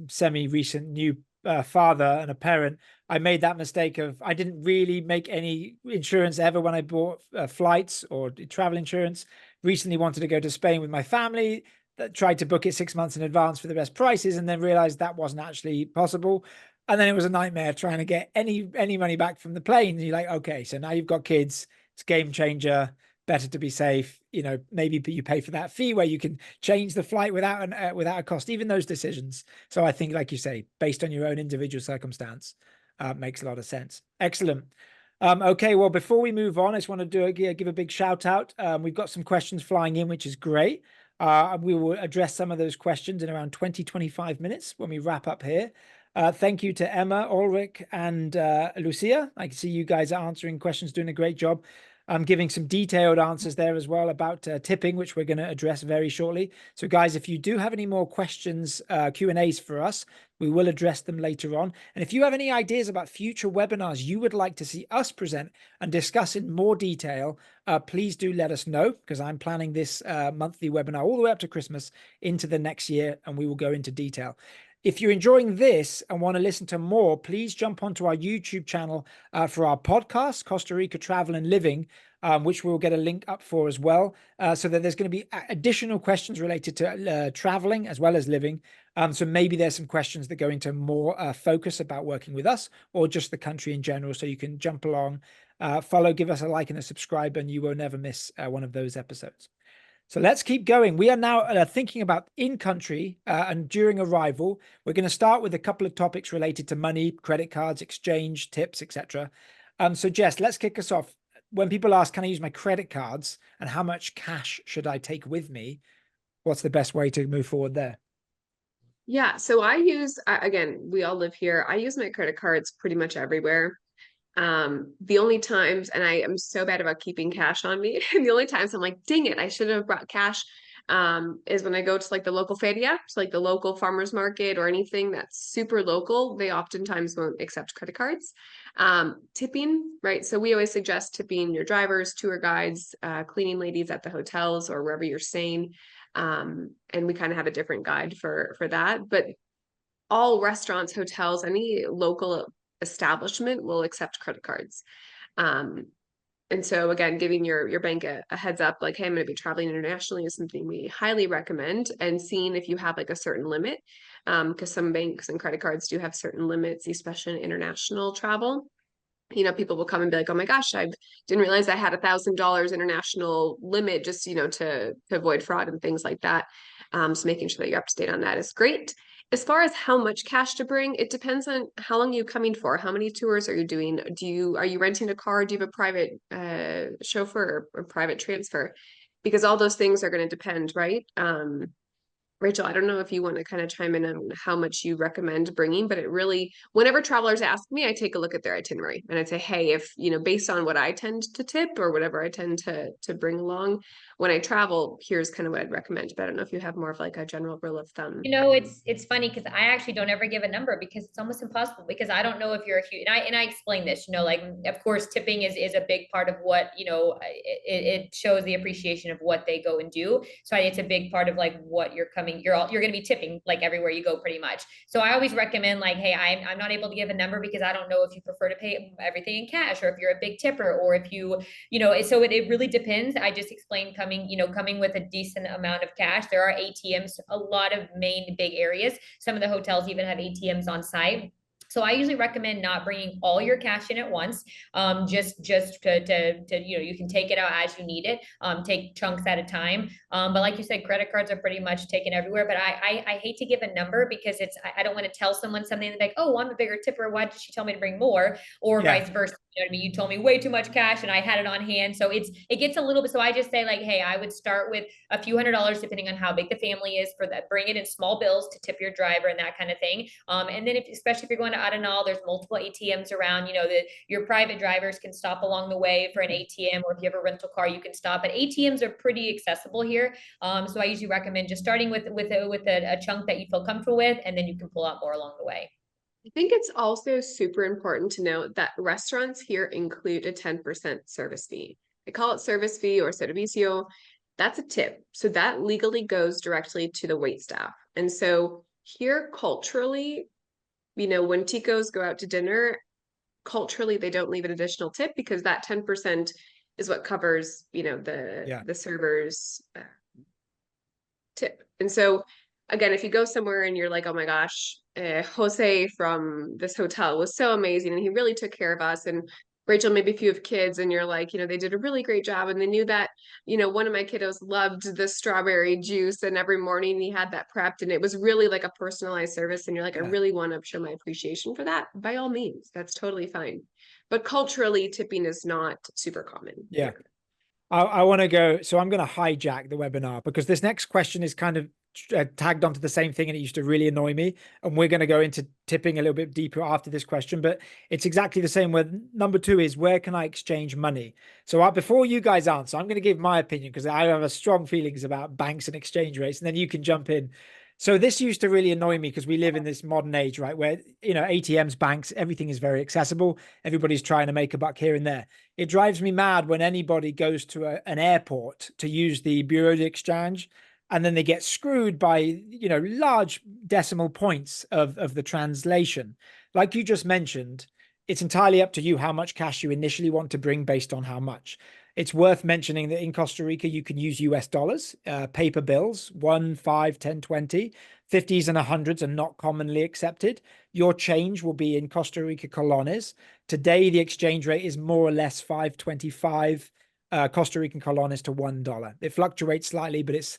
semi-recent new father and a parent, I made that mistake of I didn't really make any insurance ever when I bought flights or travel insurance. Recently wanted to go to Spain with my family, tried to book it 6 months in advance for the best prices, and then realized that wasn't actually possible. And then it was a nightmare trying to get any money back from the plane. And you're like, okay, so now you've got kids, it's a game changer. Better to be safe. You know, maybe you pay for that fee where you can change the flight without a cost. Even those decisions. So I think, like you say, based on your own individual circumstance, makes a lot of sense. Excellent. Okay, well, before we move on, I just want to give a big shout out. We've got some questions flying in, which is great. We will address some of those questions in around 20-25 minutes when we wrap up here. Thank you to Emma, Ulrich, and Lucia. I can see you guys are answering questions, doing a great job. I'm giving some detailed answers there as well about tipping, which we're going to address very shortly. So guys, if you do have any more questions, Q&As for us, we will address them later on. And if you have any ideas about future webinars you would like to see us present and discuss in more detail, please do let us know, because I'm planning this monthly webinar all the way up to Christmas into the next year, and we will go into detail. If you're enjoying this and want to listen to more, please jump onto our YouTube channel for our podcast, Costa Rica Travel and Living, which we'll get a link up for as well, so that there's going to be additional questions related to traveling as well as living. So maybe there's some questions that go into more focus about working with us or just the country in general. So you can jump along, follow, give us a like and a subscribe, and you will never miss one of those episodes. So let's keep going. We are now thinking about in-country and during arrival. We're going to start with a couple of topics related to money, credit cards, exchange, tips, etc. So Jess, let's kick us off. When people ask, can I use my credit cards and how much cash should I take with me? What's the best way to move forward there? Yeah, so I use, again, we all live here. I use my credit cards pretty much everywhere. The only times, and I am so bad about keeping cash on me, and the only times I'm like, dang it, I should have brought cash, is when I go to like the local feria, so like the local farmers market or anything that's super local. They oftentimes won't accept credit cards. Tipping, right? So we always suggest tipping your drivers, tour guides, cleaning ladies at the hotels or wherever you're staying. And we kind of have a different guide for that. But all restaurants, hotels, any local establishment will accept credit cards. And so again, giving your bank a heads up, like, hey, I'm going to be traveling internationally is something we highly recommend, and seeing if you have like a certain limit, because some banks and credit cards do have certain limits, especially in international travel. You know, people will come and be like, oh my gosh, I didn't realize I had $1,000 international limit, just, you know, to avoid fraud and things like that. So making sure that you're up to date on that is great. As far as how much cash to bring, it depends on how long you're coming for. How many tours are you doing? Are you renting a car? Do you have a private chauffeur or private transfer? Because all those things are going to depend, right? Rachel, I don't know if you want to kind of chime in on how much you recommend bringing, but it really, whenever travelers ask me, I take a look at their itinerary and I'd say, hey, if, you know, based on what I tend to tip or whatever I tend to bring along when I travel, here's kind of what I'd recommend. But I don't know if you have more of like a general rule of thumb. You know, it's funny because I actually don't ever give a number because it's almost impossible, because I don't know if you're a huge, and I explain this, you know, like, of course, tipping is a big part of what, you know, it shows the appreciation of what they go and do. So it's a big part of like what you're going to be tipping like everywhere you go pretty much. So I always recommend like, hey, I'm not able to give a number because I don't know if you prefer to pay everything in cash or if you're a big tipper or if you know, so it really depends. I just explained coming with a decent amount of cash. There are ATMs, a lot of main big areas. Some of the hotels even have ATMs on site. So I usually recommend not bringing all your cash in at once. Just to you know, you can take it out as you need it. Take chunks at a time. But like you said, credit cards are pretty much taken everywhere. But I hate to give a number because I don't want to tell someone something like, oh, I'm a bigger tipper, why did she tell me to bring more? Or vice versa. know what I mean? You told me way too much cash and I had it on hand. So it gets a little bit. So I just say like, hey, I would start with a few $100s depending on how big the family is for that. Bring it in small bills to tip your driver and that kind of thing. And then especially if you're going to Arenal, there's multiple ATMs around, you know, that your private drivers can stop along the way for an ATM, or if you have a rental car, you can stop. But ATMs are pretty accessible here. So I usually recommend just starting with a chunk that you feel comfortable with, and then you can pull out more along the way. I think it's also super important to note that restaurants here include a 10% service fee. They call it service fee or servicio. That's a tip. So that legally goes directly to the wait staff. And so here culturally, you know, when ticos go out to dinner, culturally they don't leave an additional tip because that 10% is what covers, you know, the server's tip. And so again, if you go somewhere and you're like, oh my gosh, Jose from this hotel was so amazing and he really took care of us, and Rachel, maybe if you have kids and you're like, you know, they did a really great job and they knew that, you know, one of my kiddos loved the strawberry juice and every morning he had that prepped and it was really like a personalized service, and you're like, I really want to show my appreciation for that, by all means, that's totally fine. But culturally, tipping is not super common. Yeah. I want to go, so I'm going to hijack the webinar because this next question is kind of tagged onto the same thing and it used to really annoy me. And we're going to go into tipping a little bit deeper after this question, but it's exactly the same where number 2 is, where can I exchange money? So before you guys answer, I'm going to give my opinion because I have a strong feelings about banks and exchange rates, and then you can jump in. So this used to really annoy me because we live in this modern age, right? Where, you know, ATMs, banks, everything is very accessible. Everybody's trying to make a buck here and there. It drives me mad when anybody goes to an airport to use the Bureau d'Exchange and then they get screwed by, you know, large decimal points of the translation. Like you just mentioned, it's entirely up to you how much cash you initially want to bring based on how much. It's worth mentioning that in Costa Rica, you can use US dollars, paper bills, 1, 5, 10, 20, 50s and 100s are not commonly accepted. Your change will be in Costa Rica colones. Today, the exchange rate is more or less 5.25 Costa Rican colones to $1. It fluctuates slightly, but it's,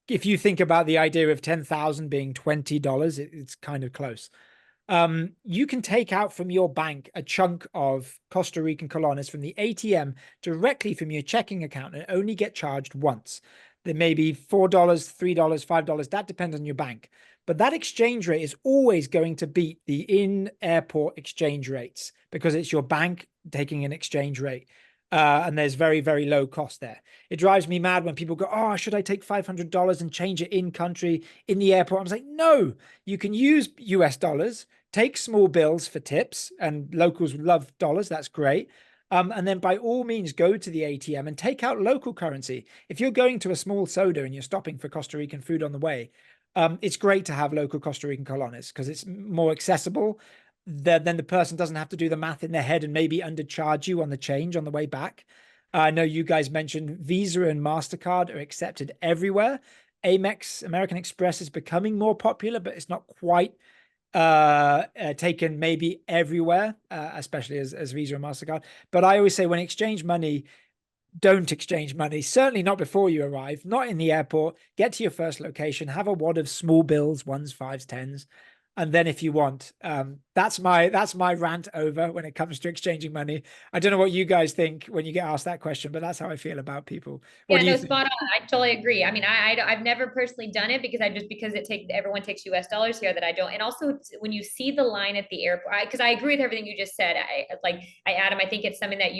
if you think about the idea of 10,000 being $20, it's kind of close. You can take out from your bank a chunk of Costa Rican colones from the ATM directly from your checking account and only get charged once. There may be $4, $3, $5. That depends on your bank. But that exchange rate is always going to beat the in-airport exchange rates because it's your bank taking an exchange rate. And there's very, very low cost there. It drives me mad when people go, oh, should I take $500 and change it in country in the airport? I was like, no, you can use US dollars, take small bills for tips, and locals love dollars. That's great. And then by all means, go to the ATM and take out local currency. If you're going to a small soda and you're stopping for Costa Rican food on the way, it's great to have local Costa Rican colones because it's more accessible. Then the person doesn't have to do the math in their head and maybe undercharge you on the change on the way back. I know you guys mentioned Visa and MasterCard are accepted everywhere. Amex, American Express, is becoming more popular, but it's not quite taken maybe everywhere, especially as Visa and MasterCard. But I always say when exchange money, don't exchange money, certainly not before you arrive, not in the airport. Get to your first location, have a wad of small bills, 1s, 5s, 10s. And then if you want, that's my rant over when it comes to exchanging money. I don't know what you guys think when you get asked that question, but that's how I feel about people. What do you think? Spot on. I totally agree. I mean, I've never personally done it because everyone takes US dollars here that I don't. And also when you see the line at the airport, because I agree with everything you just said. Adam, I think it's something that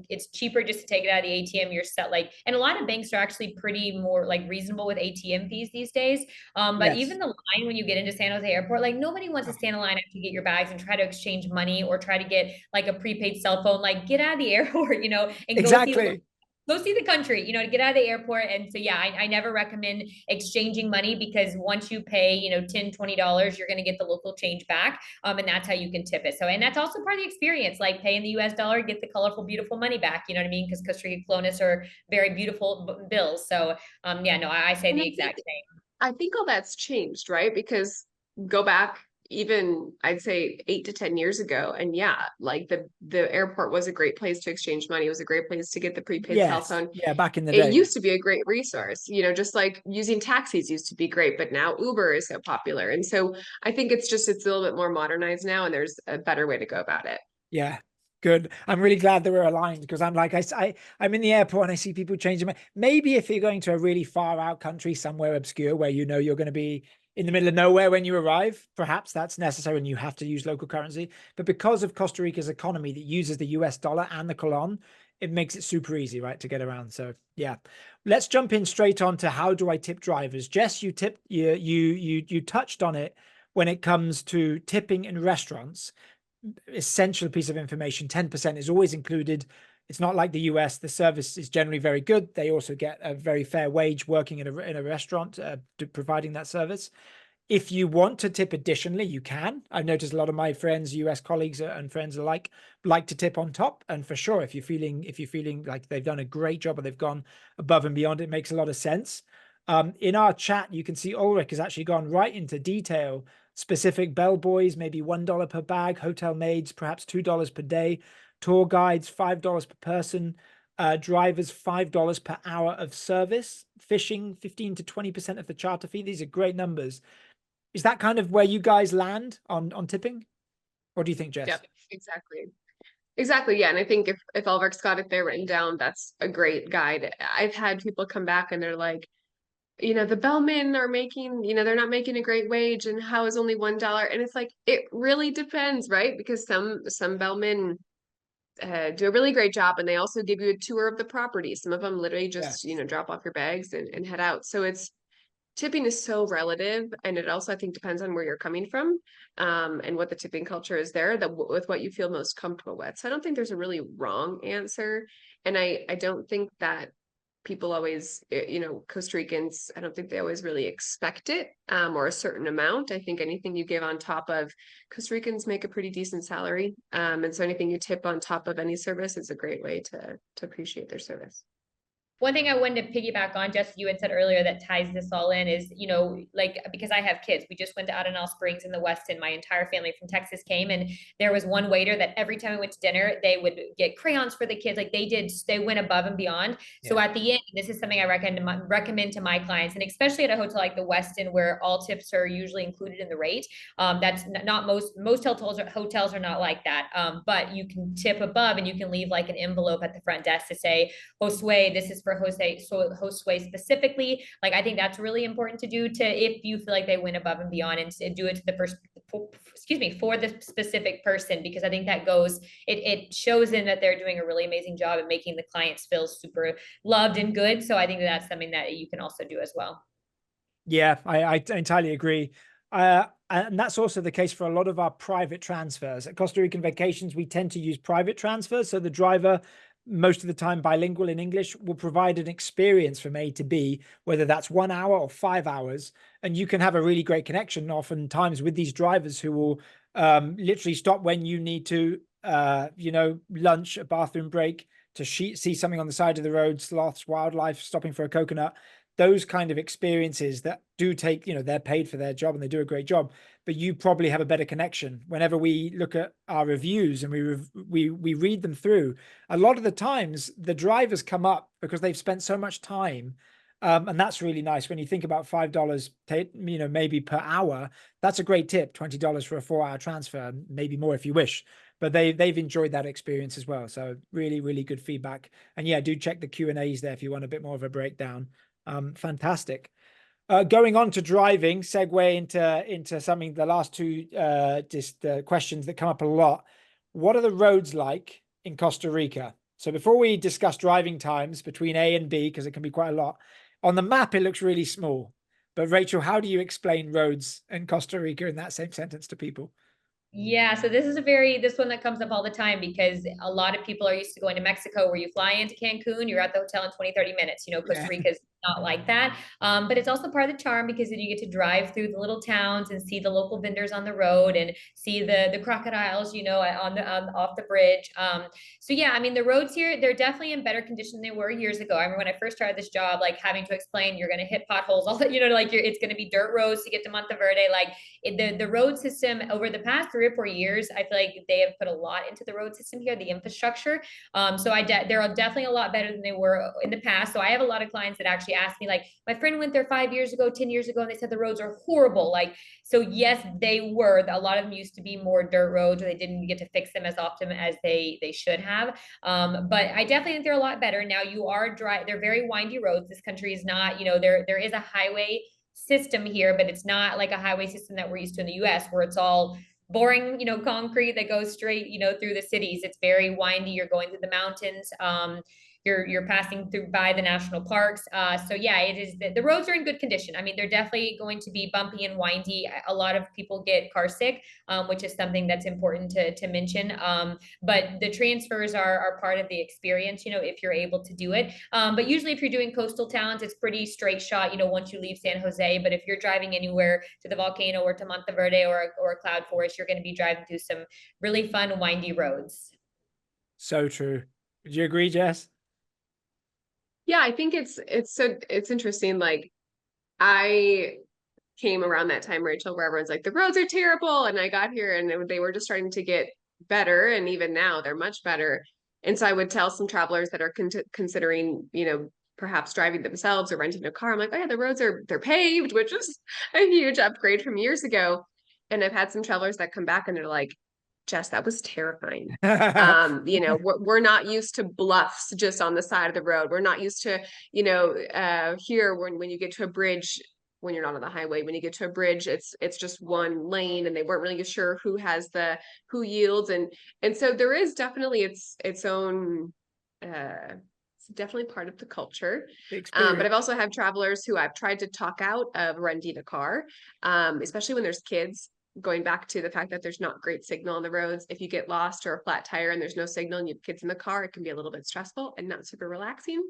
it's cheaper just to take it out of the ATM. You're set and a lot of banks are actually pretty more reasonable with ATM fees these days. But yes, even the line when you get into San Jose Airport, nobody wants to stand in line after you get your bags and try to exchange money or try to get a prepaid cell phone. Get out of the airport, and exactly. Go see the country, to get out of the airport. And so, yeah, I never recommend exchanging money because once you pay, $10, $20, you're going to get the local change back. And that's how you can tip it. So, and that's also part of the experience, paying the US dollar, get the colorful, beautiful money back. You know what I mean? Because Costa Rica colones are very beautiful bills. So, I say the exact same. I think all that's changed, right? Because go back even I'd say 8 to 10 years ago. And yeah, the airport was a great place to exchange money. It was a great place to get the prepaid cell phone. Yeah, back in the day. It used to be a great resource, just like using taxis used to be great, but now Uber is so popular. And so I think it's a little bit more modernized now and there's a better way to go about it. Yeah. Good. I'm really glad that we're aligned because I'm like, I'm in the airport and I see people changing. Maybe if you're going to a really far out country, somewhere obscure where you know you're going to be in the middle of nowhere when you arrive, perhaps that's necessary and you have to use local currency. But because of Costa Rica's economy that uses the US dollar and the colon, it makes it super easy, right, to get around. So yeah, let's jump in straight on to how do I tip drivers? Jess, you touched on it when it comes to tipping in restaurants. Essential piece of information. 10% is always included. It's not like the US. The service is generally very good. They also get a very fair wage working in a restaurant providing that service. If you want to tip additionally, you can. I've noticed a lot of my friends, US colleagues and friends alike, like to tip on top. And for sure, if you're feeling like they've done a great job or they've gone above and beyond, it makes a lot of sense. In our chat, you can see Ulrich has actually gone right into detail. Specific bellboys, maybe $1 per bag, hotel maids, perhaps $2 per day, tour guides, $5 per person, drivers, $5 per hour of service, fishing, 15 to 20% of the charter fee. These are great numbers. Is that kind of where you guys land on tipping? What do you think, Jess? Yep, exactly. Exactly. Yeah. And I think if Ulrich's got it there written down, that's a great guide. I've had people come back and they're like, the bellmen are making, they're not making a great wage, and how is only $1? And it's like, it really depends, right? Because some bellmen do a really great job, and they also give you a tour of the property. Some of them literally just, drop off your bags and head out. So tipping is so relative, and it also, I think, depends on where you're coming from, and what the tipping culture is there, with what you feel most comfortable with. So I don't think there's a really wrong answer, and I don't think that people always, Costa Ricans, I don't think they always really expect it, or a certain amount. I think anything you give on top of, Costa Ricans make a pretty decent salary, and so anything you tip on top of any service is a great way to appreciate their service. One thing I wanted to piggyback on, Jess, you had said earlier that ties this all in is, like, because I have kids, we just went to Arenal Springs in the Westin. My entire family from Texas came, and there was one waiter that every time we went to dinner, they would get crayons for the kids. Like they went above and beyond. Yeah. So at the end, this is something I recommend to my clients, and especially at a hotel like the Westin, where all tips are usually included in the rate. That's not most hotels are not like that. But you can tip above, and you can leave like an envelope at the front desk to say, Josue, this is for Josue specifically. Like, I think that's really important to do, if you feel like they went above and beyond, and do it to the first, for the specific person, because I think that it shows in that they're doing a really amazing job at making the clients feel super loved and good. So I think that's something that you can also do as well. Yeah, I entirely agree. And that's also the case for a lot of our private transfers. At Costa Rican Vacations, we tend to use private transfers. So the driver, most of the time bilingual in English, will provide an experience from A to B, whether that's 1 hour or 5 hours. And you can have a really great connection oftentimes with these drivers who will literally stop when you need to, lunch, a bathroom break, to see something on the side of the road, sloths, wildlife, stopping for a coconut. Those kind of experiences that do take, they're paid for their job and they do a great job, but you probably have a better connection. Whenever we look at our reviews and we read them through, a lot of the times the drivers come up because they've spent so much time. And that's really nice when you think about $5, maybe per hour. That's a great tip. $20 for a 4-hour transfer, maybe more if you wish. But they've enjoyed that experience as well. So really, really good feedback. And yeah, do check the Q&As there if you want a bit more of a breakdown. Fantastic. Going on to driving, segue into something, the last two questions that come up a lot. What are the roads like in Costa Rica? So before we discuss driving times between A and B, because it can be quite a lot, on the map it looks really small. But Rachel, how do you explain roads in Costa Rica in that same sentence to people? Yeah, so this one that comes up all the time, because a lot of people are used to going to Mexico, where you fly into Cancun, you're at the hotel in 20-30 minutes. Costa Rica is not like that. But it's also part of the charm, because then you get to drive through the little towns and see the local vendors on the road and see the crocodiles, off the bridge. So yeah, I mean, the roads here, they're definitely in better condition than they were years ago. I remember when I first started this job, like having to explain, you're going to hit potholes, all that, it's going to be dirt roads to get to Monteverde. Like the road system over the past 3 or 4 years, I feel like they have put a lot into the road system here, the infrastructure. So they're definitely a lot better than they were in the past. So I have a lot of clients that actually actually ask me, like, my friend went there 5 years ago, 10 years ago, and they said the roads are horrible. Like, so yes, they were. A lot of them used to be more dirt roads, or they didn't get to fix them as often as they should have. But I definitely think they're a lot better. Now you are dry, they're very windy roads. This country is not, there is a highway system here, but it's not like a highway system that we're used to in the US, where it's all boring, concrete that goes straight, through the cities. It's very windy. You're going through the mountains. You're passing through by the national parks. So yeah, it is, the roads are in good condition. I mean, they're definitely going to be bumpy and windy. A lot of people get car sick, which is something that's important to mention. But the transfers are part of the experience, if you're able to do it. But usually if you're doing coastal towns, it's pretty straight shot, once you leave San Jose. But if you're driving anywhere to the volcano or to Monteverde or Cloud Forest, you're going to be driving through some really fun, windy roads. So true. Would you agree, Jess? Yeah, I think it's interesting. Like, I came around that time, Rachel, where everyone's like, the roads are terrible. And I got here and they were just starting to get better. And even now they're much better. And so I would tell some travelers that are considering, perhaps driving themselves or renting a car. I'm like, oh yeah, the roads they're paved, which is a huge upgrade from years ago. And I've had some travelers that come back and they're like, Jess, that was terrifying. We're not used to bluffs just on the side of the road. We're not used to, here when you get to a bridge, when you're not on the highway, when you get to a bridge, it's just one lane, and they weren't really sure who yields. And so there is definitely its own, it's definitely part of the culture. But I've also had travelers who I've tried to talk out of renting a car, especially when there's kids. Going back to the fact that there's not great signal on the roads. If you get lost or a flat tire and there's no signal and you have kids in the car, it can be a little bit stressful and not super relaxing.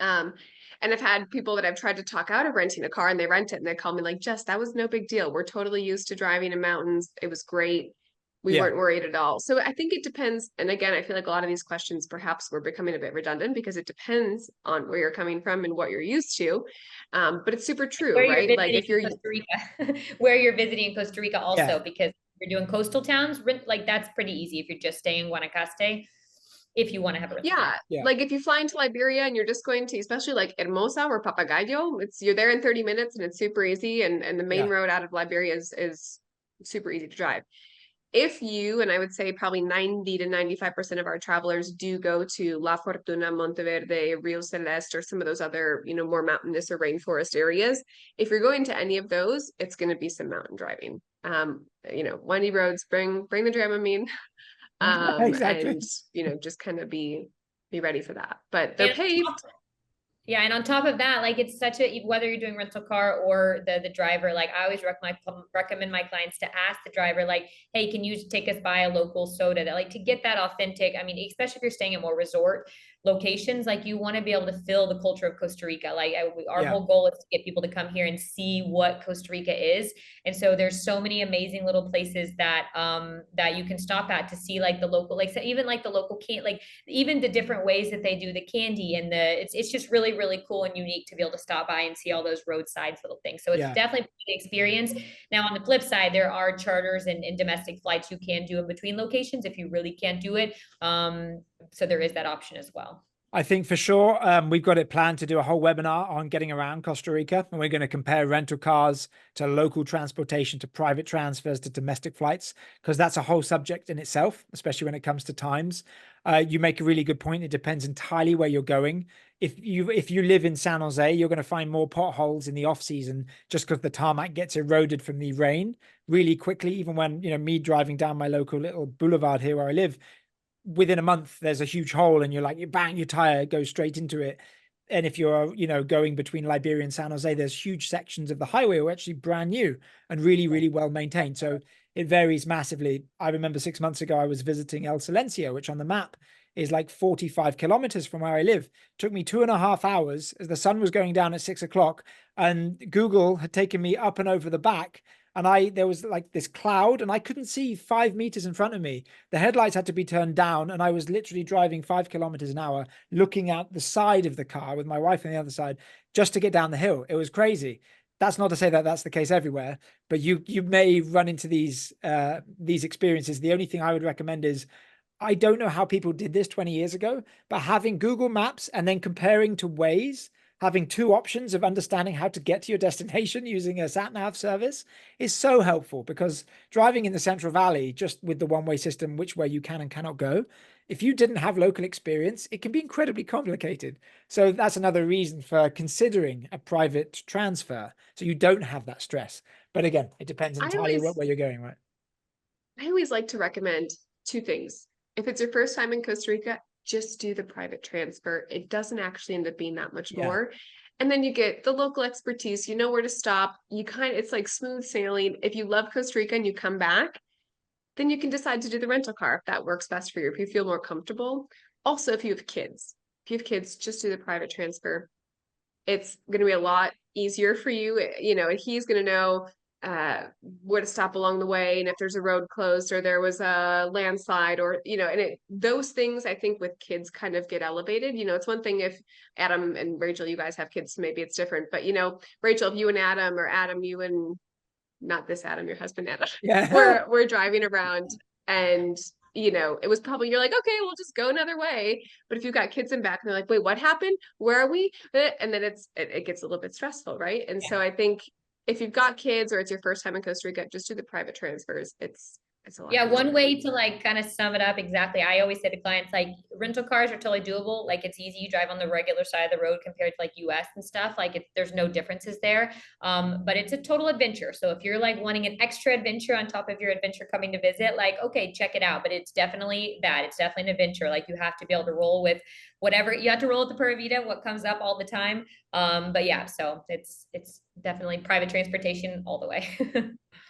And I've had people that I've tried to talk out of renting a car, and they rent it and they call me like, Jess, that was no big deal. We're totally used to driving in mountains. It was great. We weren't worried at all. So I think it depends. And again, I feel like a lot of these questions perhaps were becoming a bit redundant because it depends on where you're coming from and what you're used to. But it's super true, right? Like if you're Costa Rica, where you're visiting in Costa Rica also, because if you're doing coastal towns, like that's pretty easy if you're just staying in Guanacaste, if you want to have a rental car. Like if you fly into Liberia and you're just going to, especially like Hermosa or Papagayo, you're there in 30 minutes and it's super easy, and the main road out of Liberia is super easy to drive. If you, and I would say probably 90 to 95% of our travelers do go to La Fortuna, Monteverde, Rio Celeste, or some of those other, more mountainous or rainforest areas. If you're going to any of those, it's going to be some mountain driving. Windy roads, bring the Dramamine, Exactly. and just kind of be ready for that. But they're paved. Yeah, and on top of that, like it's such a, whether you're doing rental car or the driver, like I always recommend my clients to ask the driver, like, hey, can you take us by a local soda? That, like, to get that authentic. I mean, especially if you're staying at more resort locations, like you want to be able to feel the culture of Costa Rica. Like our whole goal is to get people to come here and see what Costa Rica is. And so there's so many amazing little places that that you can stop at to see, like the local, like even like the local like even the different ways that they do the candy and it's just really, really cool and unique to be able to stop by and see all those roadsides little things. So it's definitely an experience. Now on the flip side, there are charters and domestic flights you can do in between locations if you really can't do it. So there is that option as well. I think for sure, we've got it planned to do a whole webinar on getting around Costa Rica, and we're going to compare rental cars to local transportation, to private transfers, to domestic flights, because that's a whole subject in itself, especially when it comes to times. You make a really good point. It depends entirely where you're going. If you live in San Jose, you're going to find more potholes in the off season just because the tarmac gets eroded from the rain really quickly. Even when, me driving down my local little boulevard here where I live, within a month there's a huge hole and you're like, you bang your tire, goes straight into it. And if you're going between Liberia and San Jose, there's huge sections of the highway are actually brand new and really, really well maintained. So it varies massively. I remember 6 months ago I was visiting El Silencio, which on the map is like 45 kilometers from where I live. It took me 2.5 hours as the sun was going down at 6 o'clock, and Google had taken me up and over the back, and there was like this cloud and I couldn't see 5 meters in front of me. The headlights had to be turned down, and I was literally driving 5 kilometers an hour, looking out the side of the car with my wife on the other side just to get down the hill. It was crazy. That's not to say that that's the case everywhere, but you may run into these experiences. The only thing I would recommend is, I don't know how people did this 20 years ago, but having Google Maps and then comparing to Waze having two options of understanding how to get to your destination using a sat nav service is so helpful, because driving in the Central Valley, just with the one-way system, which way you can and cannot go, if you didn't have local experience, it can be incredibly complicated. So that's another reason for considering a private transfer, so you don't have that stress. But again, it depends entirely where you're going, right? I always like to recommend two things. If it's your first time in Costa Rica, just do the private transfer. It doesn't actually end up being that much more. And then you get the local expertise, you know where to stop. It's like smooth sailing. If you love Costa Rica and you come back, then you can decide to do the rental car if that works best for you, if you feel more comfortable. Also, if you have kids, just do the private transfer. It's going to be a lot easier for you. You know, and he's going to know where to stop along the way, and if there's a road closed or there was a landslide, or and those things, I think, with kids kind of get elevated. It's one thing if Adam and Rachel, you guys have kids, so maybe it's different, but Rachel, if you and Adam, or Adam, you and not this Adam, your husband Adam, we're driving around, and it was probably, you're like, okay, we'll just go another way. But if you've got kids in back and they're like, wait, what happened? Where are we? And then it gets a little bit stressful, right? And so I think if you've got kids or it's your first time in Costa Rica, just do the private transfers. It's a lot. Yeah, one way to like kind of sum it up exactly. I always say to clients, like, rental cars are totally doable. Like, it's easy. You drive on the regular side of the road compared to like US and stuff. Like, there's no differences there. But it's a total adventure. So if you're like wanting an extra adventure on top of your adventure coming to visit, like, okay, check it out. But it's definitely that. It's definitely an adventure. Like, you have to be able to roll with whatever you have to roll with the Pura Vida, what comes up all the time. But yeah, so it's definitely private transportation all the way.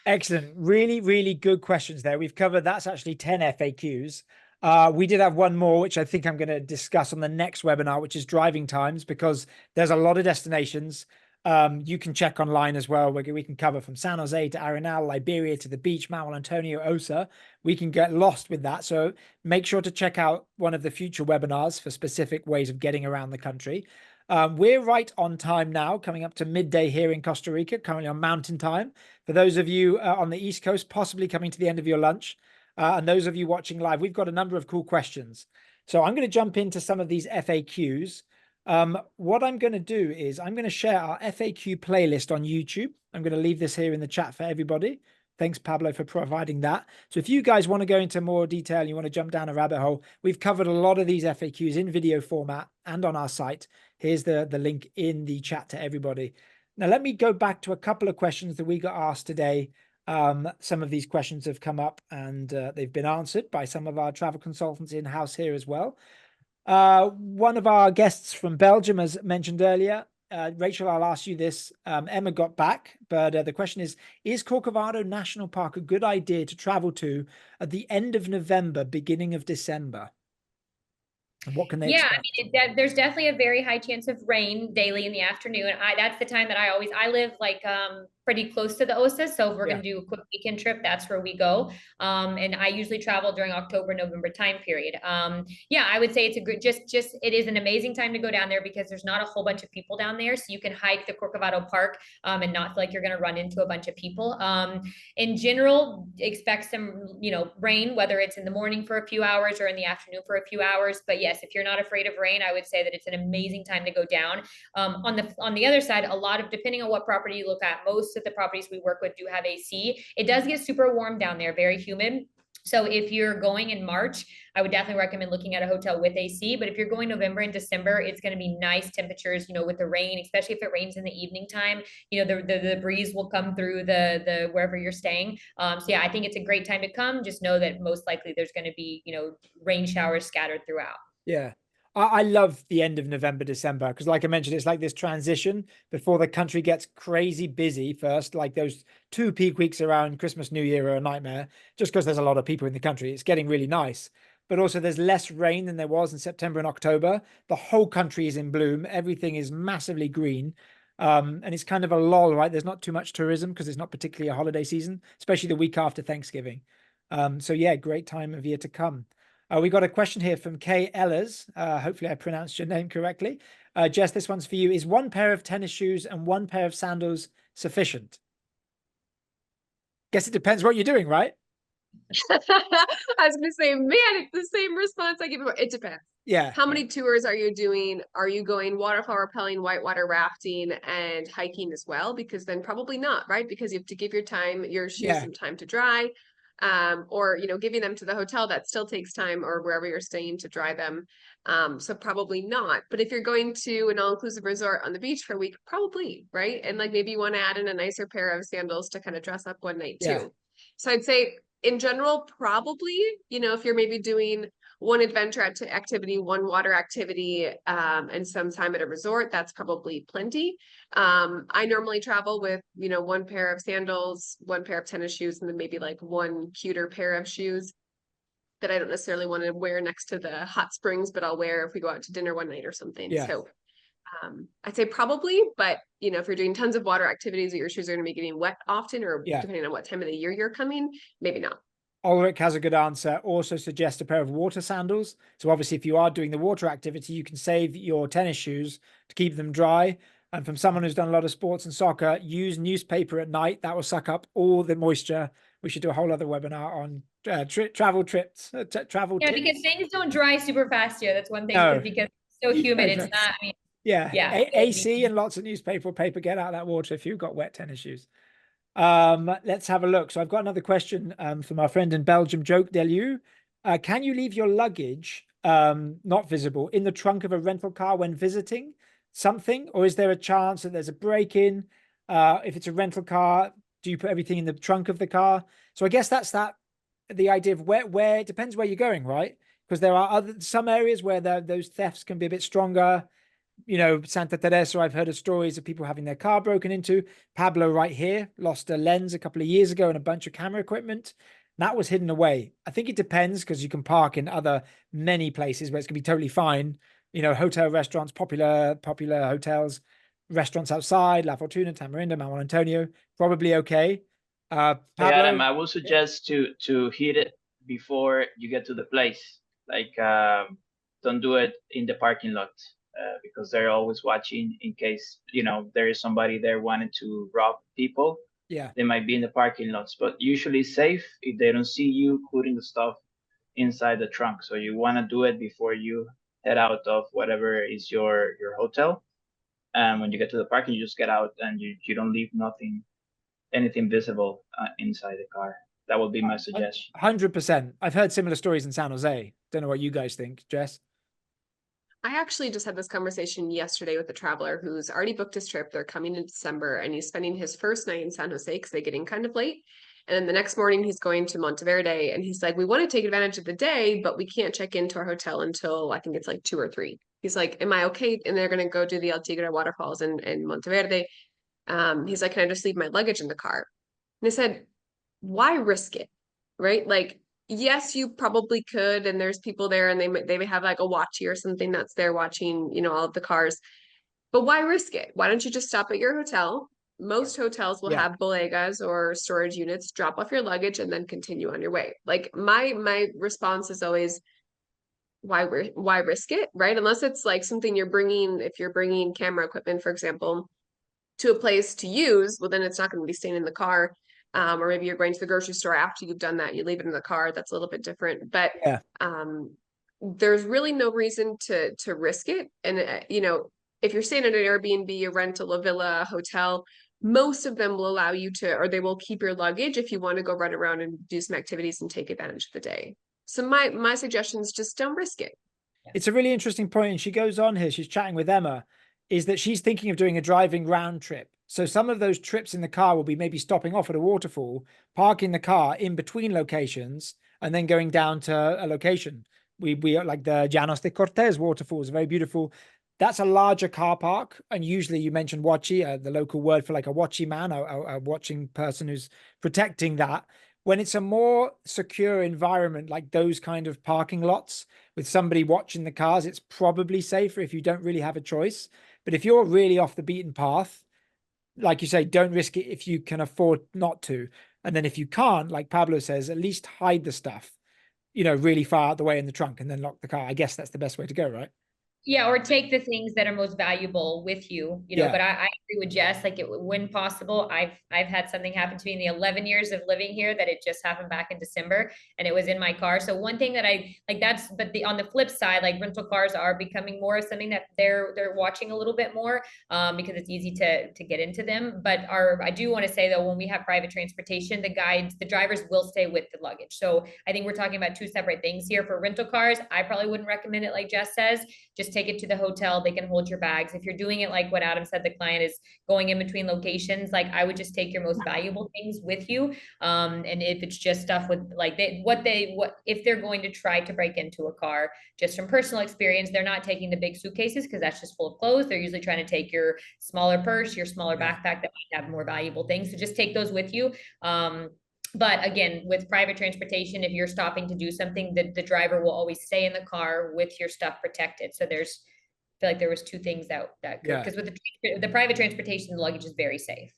Excellent. Really, really good questions there. We've covered, that's actually 10 FAQs. We did have one more, which I think I'm going to discuss on the next webinar, which is driving times, because there's a lot of destinations. You can check online as well. We can cover from San Jose to Arenal, Liberia to the beach, Mount Antonio, Osa. We can get lost with that. So make sure to check out one of the future webinars for specific ways of getting around the country. We're right on time now, coming up to midday here in Costa Rica, currently on Mountain Time. For those of you on the East Coast, possibly coming to the end of your lunch, and those of you watching live, we've got a number of cool questions. So I'm going to jump into some of these FAQs. What I'm going to do is I'm going to share our FAQ playlist on YouTube. I'm going to leave this here in the chat for everybody. Thanks, Pablo, for providing that. So if you guys want to go into more detail and you want to jump down a rabbit hole, we've covered a lot of these FAQs in video format and on our site. Here's the link in the chat to everybody. Now, let me go back to a couple of questions that we got asked today. Some of these questions have come up and they've been answered by some of our travel consultants in-house here as well. One of our guests from Belgium, as mentioned earlier, Rachel, I'll ask you this. Emma got back, but the question is Corcovado National Park a good idea to travel to at the end of November, beginning of December? And what can they expect? I mean, there's definitely a very high chance of rain daily in the afternoon. That's the time that I live like pretty close to the OSA. So if we're going to do a quick weekend trip, that's where we go. And I usually travel during October, November time period. I would say it's a good, it is an amazing time to go down there because there's not a whole bunch of people down there. So you can hike the Corcovado Park and not feel like you're going to run into a bunch of people. In general, expect some, rain, whether it's in the morning for a few hours or in the afternoon for a few hours. But yes, if you're not afraid of rain, I would say that it's an amazing time to go down. On the other side, depending on what property you look at, most of the properties we work with do have AC. It does get super warm down there, very humid. So if you're going in March, I would definitely recommend looking at a hotel with AC. But if you're going November and December, it's going to be nice temperatures, with the rain, especially if it rains in the evening time, the breeze will come through the wherever you're staying. I think it's a great time to come. Just know that most likely there's going to be, rain showers scattered throughout. Yeah. I love the end of November, December, because like I mentioned, it's like this transition before the country gets crazy busy first. Like those 2 peak weeks around Christmas, New Year are a nightmare just because there's a lot of people in the country. It's getting really nice. But also there's less rain than there was in September and October. The whole country is in bloom. Everything is massively green. And it's kind of a lull, right? There's not too much tourism because it's not particularly a holiday season, especially the week after Thanksgiving. Great time of year to come. We got a question here from Kay Ellers. Hopefully I pronounced your name correctly. Jess, this one's for you. Is one pair of tennis shoes and one pair of sandals sufficient? Guess it depends what you're doing, right? I was going to say, man, it's the same response I give. It depends. Yeah. How many tours are you doing? Are you going waterfall rappelling, whitewater rafting, and hiking as well? Because then probably not, right? Because you have to give your shoes some time to dry. Or giving them to the hotel, that still takes time, or wherever you're staying to dry them. So probably not. But if you're going to an all-inclusive resort on the beach for a week, probably, right? And like maybe you want to add in a nicer pair of sandals to kind of dress up one night Yeah. too. So I'd say in general, probably, if you're maybe doing one adventure activity, one water activity, and some time at a resort, that's probably plenty. I normally travel with, one pair of sandals, one pair of tennis shoes, and then maybe like one cuter pair of shoes that I don't necessarily want to wear next to the hot springs, but I'll wear if we go out to dinner one night or something. Yeah. So I'd say probably, but if you're doing tons of water activities, your shoes are going to be getting wet often, or depending on what time of the year you're coming, maybe not. Ulrich has a good answer. Also suggest a pair of water sandals. So obviously, if you are doing the water activity, you can save your tennis shoes to keep them dry. And from someone who's done a lot of sports and soccer, use newspaper at night. That will suck up all the moisture. We should do a whole other webinar on travel trips. Travel Yeah, tips. because things don't dry super fast here. That's one thing, No. because it's so humid. It's not, I mean, yeah. AC and lots of newspaper or paper, get out that water if you've got wet tennis shoes. Let's have a look. So I've got another question from our friend in Belgium, Joke Delu. Can you leave your luggage not visible in the trunk of a rental car when visiting something, or is there a chance that there's a break-in? If it's a rental car, do you put everything in the trunk of the car? So I guess that's the idea of where it depends where you're going, right? Because there are some areas where those thefts can be a bit stronger. Santa Teresa, I've heard of stories of people having their car broken into. Pablo right here lost a lens a couple of years ago and a bunch of camera equipment. That was hidden away. I think it depends, because you can park in many places where it's going to be totally fine. Hotel, restaurants, popular hotels, restaurants outside, La Fortuna, Tamarindo, Mount Antonio, probably okay. Pablo, Adam, I will suggest to hit it before you get to the place. Like, don't do it in the parking lot. Because they're always watching in case there is somebody there wanting to rob people. Yeah, they might be in the parking lots, but usually safe if they don't see you putting the stuff inside the trunk. So you want to do it before you head out of whatever is your hotel. And when you get to the parking, you just get out and you don't leave anything visible inside the car. That would be my suggestion. 100%. I've heard similar stories in San Jose. Don't know what you guys think, Jess. I actually just had this conversation yesterday with a traveler who's already booked his trip. They're coming in December, and he's spending his first night in San Jose because they get in kind of late. And then the next morning he's going to Monteverde, and he's like, we want to take advantage of the day, but we can't check into our hotel until I think it's like 2 or 3. He's like, am I okay? And they're going to go do the El Tigre waterfalls in Monteverde. He's like, can I just leave my luggage in the car? And I said, why risk it? Right? Like, yes, you probably could, and there's people there, and they may have like a watchie or something that's there watching, all of the cars. But why risk it? Why don't you just stop at your hotel? Most hotels will have bodegas or storage units. Drop off your luggage and then continue on your way. Like my response is always, why risk it, right? Unless it's like something if you're bringing camera equipment, for example, to a place to use, well, then it's not going to be staying in the car. Or maybe you're going to the grocery store after you've done that, you leave it in the car. That's a little bit different, but there's really no reason to risk it. And if you're staying at an Airbnb, a rental, a villa, a hotel, most of them will allow you to, or they will keep your luggage if you want to go run around and do some activities and take advantage of the day. So my suggestion is just don't risk it. It's a really interesting point, and she goes on here, she's chatting with Emma, is that she's thinking of doing a driving round trip. So some of those trips in the car will be maybe stopping off at a waterfall, parking the car in between locations, and then going down to a location. We like the Llanos de Cortez waterfall is very beautiful. That's a larger car park, and usually you mentioned watchie, the local word for like a watchie man, a watching person who's protecting that. When it's a more secure environment, like those kind of parking lots with somebody watching the cars, it's probably safer if you don't really have a choice. But if you're really off the beaten path, like you say, don't risk it if you can afford not to. And then if you can't, like Pablo says, at least hide the stuff, really far out the way in the trunk and then lock the car. I guess that's the best way to go, right? Yeah, or take the things that are most valuable with you, you know, Yeah. but I agree with Jess, like when possible, I've had something happen to me in the 11 years of living here that it just happened back in December and it was in my car. So one thing that I like but on the flip side, like rental cars are becoming more of something that they're watching a little bit more because it's easy to get into them. But I do want to say though, when we have private transportation, the drivers will stay with the luggage. So I think we're talking about two separate things here. For rental cars, I probably wouldn't recommend it like Jess says. Just take it to the hotel. They can hold your bags. If you're doing it like what Adam said, the client is going in between locations, like I would just take your most valuable things with you. And if it's just stuff with like if they're going to try to break into a car, just from personal experience, they're not taking the big suitcases because that's just full of clothes. They're usually trying to take your smaller purse, your smaller backpack that might have more valuable things. So just take those with you. But again, with private transportation, if you're stopping to do something, the driver will always stay in the car with your stuff protected. So I feel like there was two things that because with the private transportation, the luggage is very safe.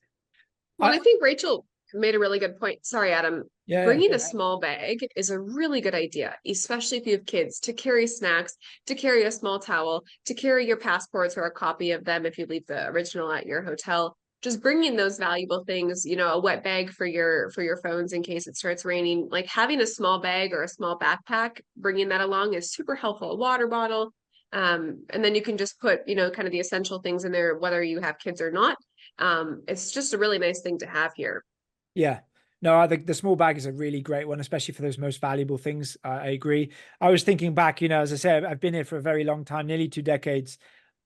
Well, I think Rachel made a really good point. Sorry, Adam. Yeah. Bringing a small bag is a really good idea, especially if you have kids, to carry snacks, to carry a small towel, to carry your passports or a copy of them if you leave the original at your hotel. Just bringing those valuable things, you know, a wet bag for your phones in case it starts raining. Like having a small bag or a small backpack, bringing that along is super helpful. A water bottle, and then you can just put, you know, kind of the essential things in there, whether you have kids or not. It's just a really nice thing to have here. Yeah. No, I think the small bag is a really great one, especially for those most valuable things. I agree. I was thinking back, you know, as I said, I've been here for a very long time, nearly 2 decades.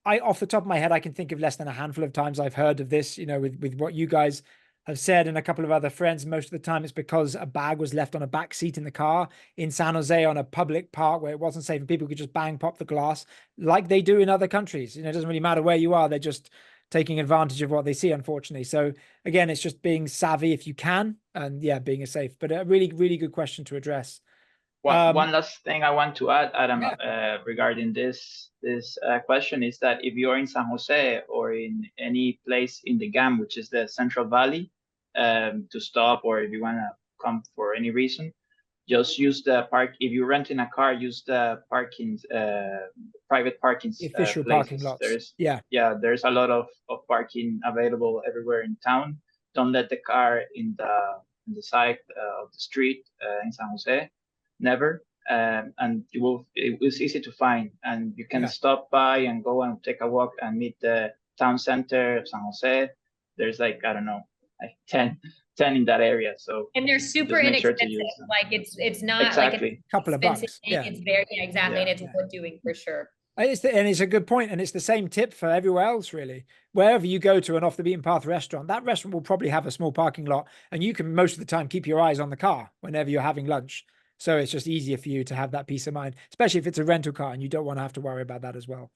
Off the top of my head, I can think of less than a handful of times I've heard of this, you know, with what you guys have said and a couple of other friends. Most of the time it's because a bag was left on a back seat in the car in San Jose on a public park where it wasn't safe and people could just bang pop the glass like they do in other countries. You know, it doesn't really matter where you are. They're just taking advantage of what they see, unfortunately. So again, it's just being savvy if you can, and yeah, being safe. But a really, really good question to address. One last thing I want to add, Adam, regarding this question is that if you're in San Jose or in any place in the GAM, which is the Central Valley, to stop, or if you want to come for any reason, just use the park. If you're renting a car, use the private parking Official places. parking lots. There's a lot of parking available everywhere in town. Don't let the car in the side of the street in San Jose. Never. And it was easy to find, and you can stop by and go and take a walk and meet the town center of San Jose. There's like, I don't know, like 10 in that area. So and they're super inexpensive. Like it's not exactly. like a couple of bucks. Yeah, it's very exactly, and it's worth doing for sure. And it's a good point, and it's the same tip for everywhere else, really. Wherever you go to an off the beaten path restaurant, that restaurant will probably have a small parking lot, and you can most of the time keep your eyes on the car whenever you're having lunch. So it's just easier for you to have that peace of mind, especially if it's a rental car and you don't want to have to worry about that as well.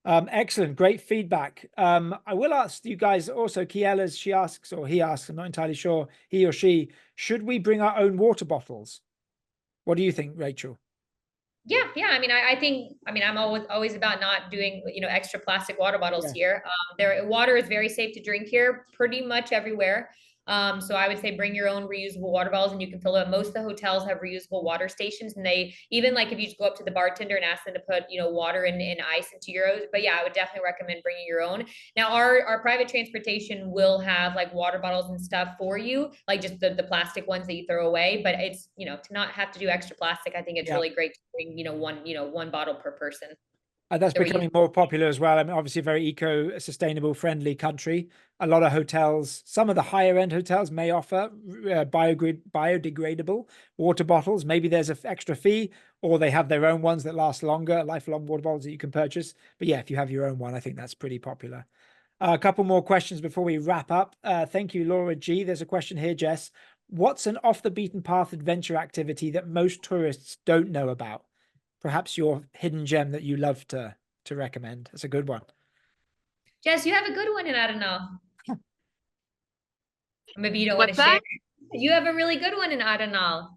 Excellent, great feedback. I will ask you guys also, Kiela's, she asks, or he asks, I'm not entirely sure, he or she, should we bring our own water bottles? What do you think, Rachel? Yeah. I mean, I think, I'm always about not doing, you know, extra plastic water bottles here. Water is very safe to drink here pretty much everywhere. So I would say bring your own reusable water bottles and you can fill it up. Most of the hotels have reusable water stations, and they even like if you just go up to the bartender and ask them to put, you know, water and ice into yours. But yeah, I would definitely recommend bringing your own. Now our private transportation will have like water bottles and stuff for you, like just the plastic ones that you throw away. But it's, you know, to not have to do extra plastic, I think it's really great to bring, you know, one bottle per person. That's becoming more popular as well. I mean, obviously a very eco-sustainable friendly country. A lot of hotels, some of the higher end hotels may offer biodegradable water bottles. Maybe there's an extra fee, or they have their own ones that last longer, lifelong water bottles that you can purchase. But yeah, if you have your own one, I think that's pretty popular. A couple more questions before we wrap up. Thank you, Laura G. There's a question here, Jess. What's an off the beaten path adventure activity that most tourists don't know about? Perhaps your hidden gem that you love to recommend. That's a good one. Jess, you have a good one, and I don't know. Maybe you don't want to What's share. that? You have a really good one in Arenal.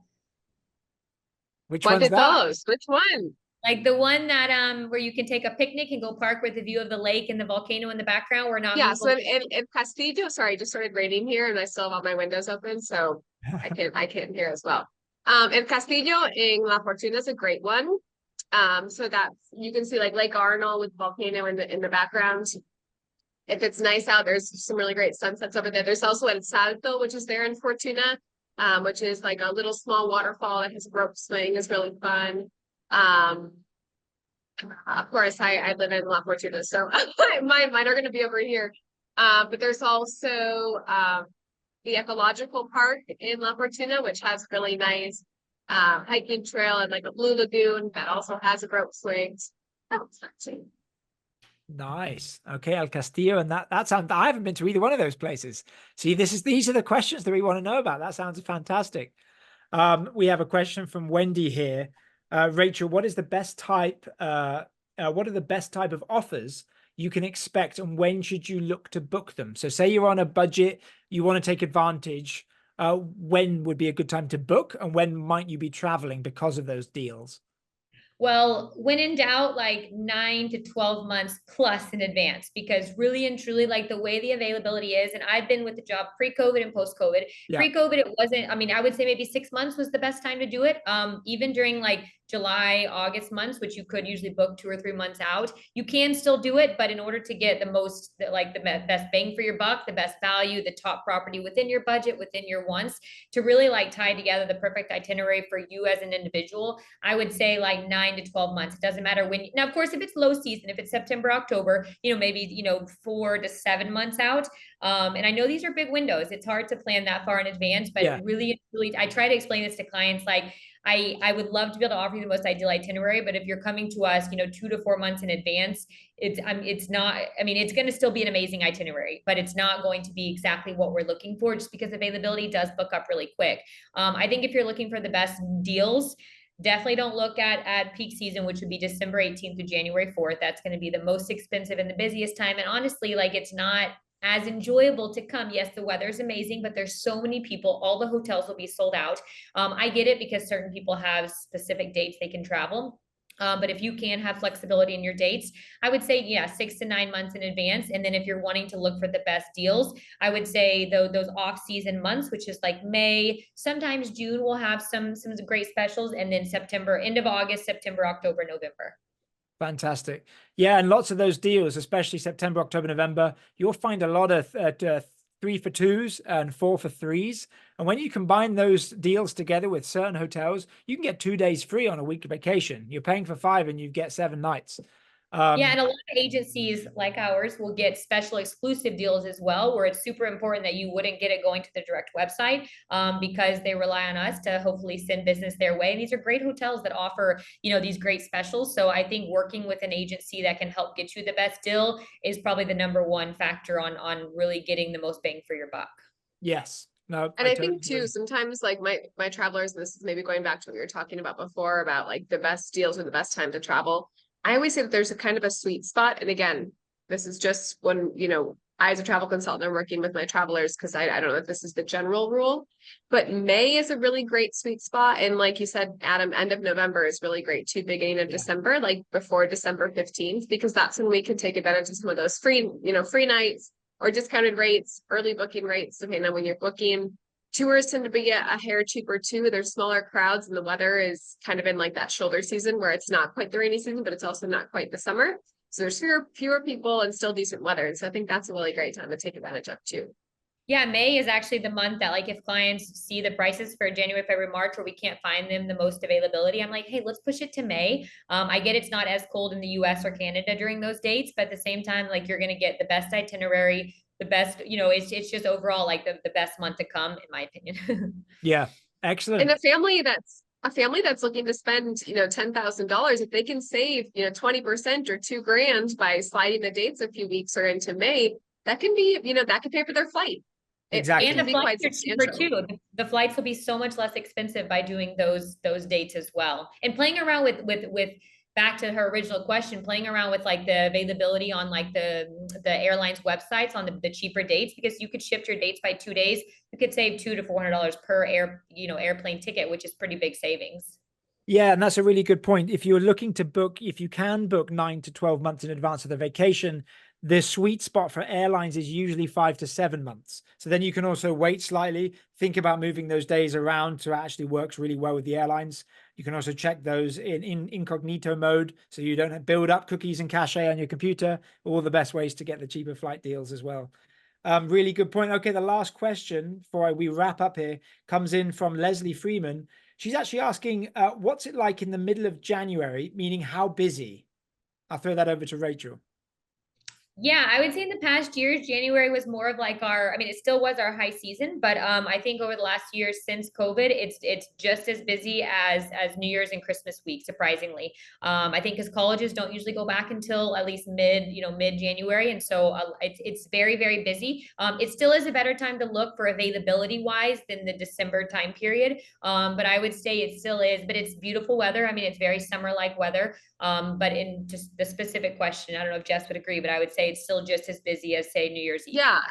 Which What one's is that? those? Which one? Like the one that where you can take a picnic and go park with a view of the lake and the volcano in the background. Where not So in Castillo, sorry, I just started raining here and I still have all my windows open, so I can't hear as well. In Castillo in La Fortuna is a great one. So that's, you can see like Lake Arnold with volcano in the background. If it's nice out, there's some really great sunsets over there. There's also El Salto, which is there in Fortuna, which is like a little small waterfall that has a rope swing, is really fun. Of course, I live in La Fortuna, so mine are going to be over here. But there's also the ecological park in La Fortuna, which has really nice hiking trail and like a blue lagoon that also has a rope swing. Oh, it's not cheap. Nice. Okay, El Castillo, and that sounds. I haven't been to either one of those places. See, these are the questions that we want to know about. That sounds fantastic. We have a question from Wendy here. Rachel, what is the best type? What are the best type of offers you can expect, and when should you look to book them? So, say you're on a budget, you want to take advantage. When would be a good time to book, and when might you be traveling because of those deals? Well, when in doubt, like 9 to 12 months plus in advance, because really and truly, like the way the availability is, and I've been with the job pre-COVID and post-COVID. Yeah. Pre-COVID, it wasn't, I mean, I would say maybe 6 months was the best time to do it. Even during like July, August months, which you could usually book 2 or 3 months out, you can still do it. But in order to get the most, like the best bang for your buck, the best value, the top property within your budget, within your wants, to really like tie together the perfect itinerary for you as an individual, I would say like 9 to 12 months. It doesn't matter when. Now, of course, if it's low season, if it's September, October, maybe 4 to 7 months out. And I know these are big windows. It's hard to plan that far in advance, but Yeah. really, I try to explain this to clients. Like, I would love to be able to offer you the most ideal itinerary, but if you're coming to us, 2 to 4 months in advance, it's not, I mean, it's going to still be an amazing itinerary, but it's not going to be exactly what we're looking for, just because availability does book up really quick. I think if you're looking for the best deals, definitely don't look at peak season, which would be December 18th to January 4th. That's going to be the most expensive and the busiest time. And honestly, like, it's not as enjoyable to come. Yes, the weather's amazing, but there's so many people. All the hotels will be sold out. I get it, because certain people have specific dates they can travel. But if you can have flexibility in your dates, I would say, 6 to 9 months in advance. And then if you're wanting to look for the best deals, I would say those off-season months, which is like May, sometimes June, will have some great specials. And then September, end of August, September, October, November. Fantastic. Yeah, and lots of those deals, especially September, October, November, you'll find a lot of 3 for 2s and 4 for 3s. And when you combine those deals together with certain hotels, you can get 2 days free on a week vacation. You're paying for 5 and you get 7 nights. Yeah, and a lot of agencies like ours will get special exclusive deals as well, where it's super important that you wouldn't get it going to the direct website, because they rely on us to hopefully send business their way. And these are great hotels that offer, these great specials. So I think working with an agency that can help get you the best deal is probably the #1 factor on really getting the most bang for your buck. Yes. No, And I totally think too, agree. sometimes like my travelers, and this is maybe going back to what we were talking about before about like the best deals or the best time to travel. I always say that there's a kind of a sweet spot. And again, this is just when, I as a travel consultant, I'm working with my travelers, because I don't know if this is the general rule, but May is a really great sweet spot. And like you said, Adam, end of November is really great too, beginning of December, like before December 15th, because that's when we can take advantage of some of those free nights or discounted rates, early booking rates, depending on when you're booking. Tours tend to be a hair cheaper too. There's smaller crowds, and the weather is kind of in like that shoulder season where it's not quite the rainy season, but it's also not quite the summer. So there's fewer people and still decent weather. And so I think that's a really great time to take advantage of too. Yeah, May is actually the month that, like, if clients see the prices for January, February, March, where we can't find them the most availability, I'm like, hey, let's push it to May. I get it's not as cold in the US or Canada during those dates, but at the same time, like, you're going to get the best itinerary, the best, it's just overall like the best month to come, in my opinion. Yeah, excellent. And a family that's looking to spend, $10,000, if they can save, 20% or $2,000 by sliding the dates a few weeks or into May, that can be, that could pay for their flight. Exactly. And the flights are cheaper too. The flights will be so much less expensive by doing those dates as well. And playing around with back to her original question, playing around with like the availability on like the airlines websites on the cheaper dates, because you could shift your dates by 2 days. You could save $200 to $400 per airplane ticket, which is pretty big savings. Yeah, and that's a really good point. If you're looking to book, if you can book 9 to 12 months in advance of the vacation, the sweet spot for airlines is usually 5 to 7 months. So then you can also wait slightly, think about moving those days around, so it actually works really well with the airlines. You can also check those in incognito mode, so you don't build up cookies and cache on your computer. All the best ways to get the cheaper flight deals as well. Really good point. Okay, the last question before we wrap up here comes in from Leslie Freeman. She's actually asking, what's it like in the middle of January, meaning how busy? I'll throw that over to Rachel. Yeah, I would say in the past years, January was more of like our, I mean, it still was our high season, but I think over the last year since COVID, it's just as busy as New Year's and Christmas week, surprisingly. I think because colleges don't usually go back until at least mid January, and so it's very, very busy. It still is a better time to look for availability wise than the December time period, but I would say it still is. But it's beautiful weather. I mean, it's very summer-like weather. But in just the specific question, I don't know if Jess would agree, but I would say it's still just as busy as, say, New Year's Eve. Yeah.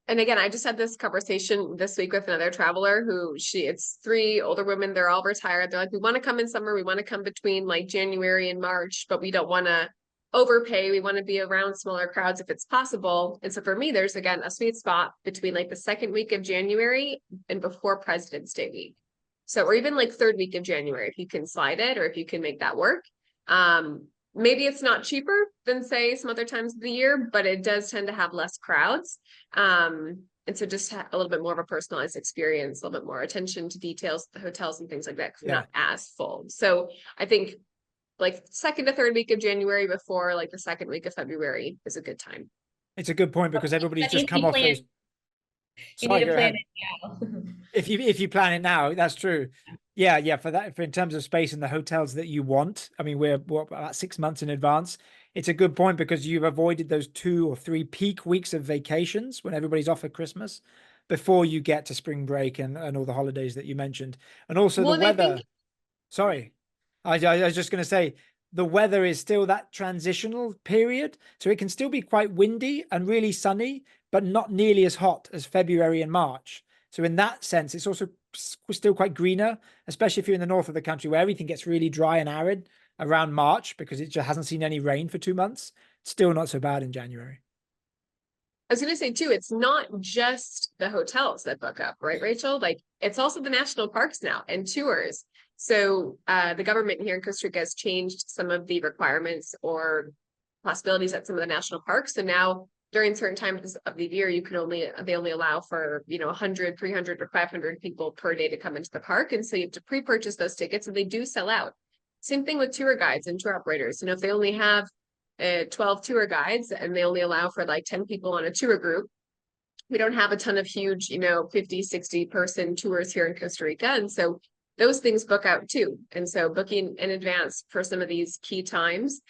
And again, I just had this conversation this week with another traveler who it's 3 older women. They're all retired. They're like, we want to come in summer. We want to come between like January and March, but we don't want to overpay. We want to be around smaller crowds if it's possible. And so for me, there's again a sweet spot between like the second week of January and before President's Day week. So, or even like third week of January, if you can slide it or if you can make that work. Maybe it's not cheaper than say some other times of the year, but it does tend to have less crowds. And so just a little bit more of a personalized experience, a little bit more attention to details, the hotels and things like that, not as full. So I think like second to third week of January before like the second week of February is a good time. It's a good point because everybody's just come off those. You need to plan it now. If you plan it now, that's true. Yeah. For in terms of space and the hotels that you want, I mean, we're about 6 months in advance. It's a good point because you've avoided those 2 or 3 peak weeks of vacations when everybody's off at Christmas before you get to spring break and all the holidays that you mentioned. And also the weather. Sorry, I was just going to say, the weather is still that transitional period. So it can still be quite windy and really sunny, but not nearly as hot as February and March. So in that sense, it's also still quite greener, especially if you're in the north of the country where everything gets really dry and arid around March because it just hasn't seen any rain for 2 months. It's still not so bad in January. I was going to say too, it's not just the hotels that book up, right, Rachel? Like it's also the national parks now and tours. So the government here in Costa Rica has changed some of the requirements or possibilities at some of the national parks. So now during certain times of the year, they only allow for, 100, 300 or 500 people per day to come into the park. And so you have to pre-purchase those tickets and they do sell out. Same thing with tour guides and tour operators. If they only have 12 tour guides and they only allow for like 10 people on a tour group, we don't have a ton of huge, 50, 60 person tours here in Costa Rica. And so those things book out too. And so booking in advance for some of these key times,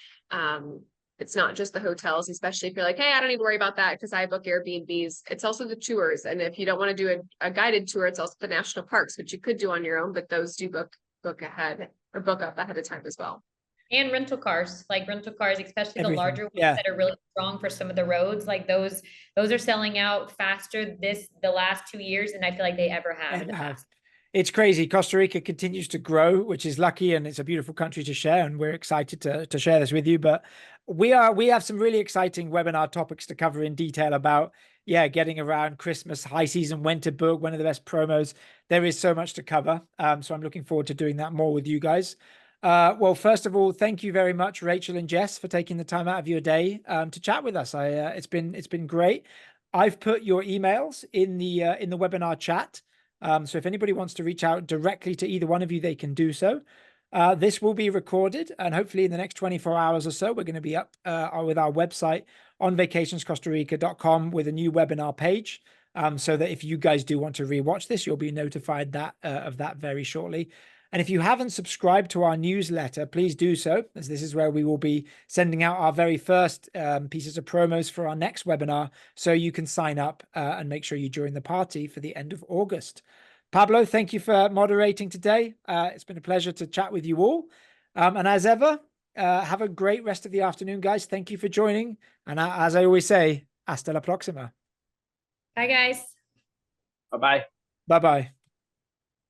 it's not just the hotels, especially if you're like, hey, I don't need to worry about that because I book Airbnbs. It's also the tours. And if you don't want to do a guided tour, it's also the national parks, which you could do on your own, but those do book ahead or book up ahead of time as well. And rental cars, especially the larger ones that are really strong for some of the roads, like those are selling out faster the last 2 years than I feel like they ever have in the past. It's crazy. Costa Rica continues to grow, which is lucky, and it's a beautiful country to share, and we're excited to share this with you. But we have some really exciting webinar topics to cover in detail about getting around Christmas, high season, when to book, one of the best promos. There is so much to cover. So I'm looking forward to doing that more with you guys. Well, first of all, thank you very much, Rachel and Jess, for taking the time out of your day to chat with us. It's been great. I've put your emails in the webinar chat. So if anybody wants to reach out directly to either one of you, they can do so. This will be recorded, and hopefully in the next 24 hours or so, we're going to be up with our website on vacationscostarica.com with a new webinar page, so that if you guys do want to rewatch this, you'll be notified of that very shortly. And if you haven't subscribed to our newsletter, please do so, as this is where we will be sending out our very first pieces of promos for our next webinar, so you can sign up and make sure you join the party for the end of August. Pablo, thank you for moderating today. It's been a pleasure to chat with you all. And as ever, have a great rest of the afternoon, guys. Thank you for joining. And as I always say, hasta la próxima. Bye, guys. Bye-bye. Bye-bye.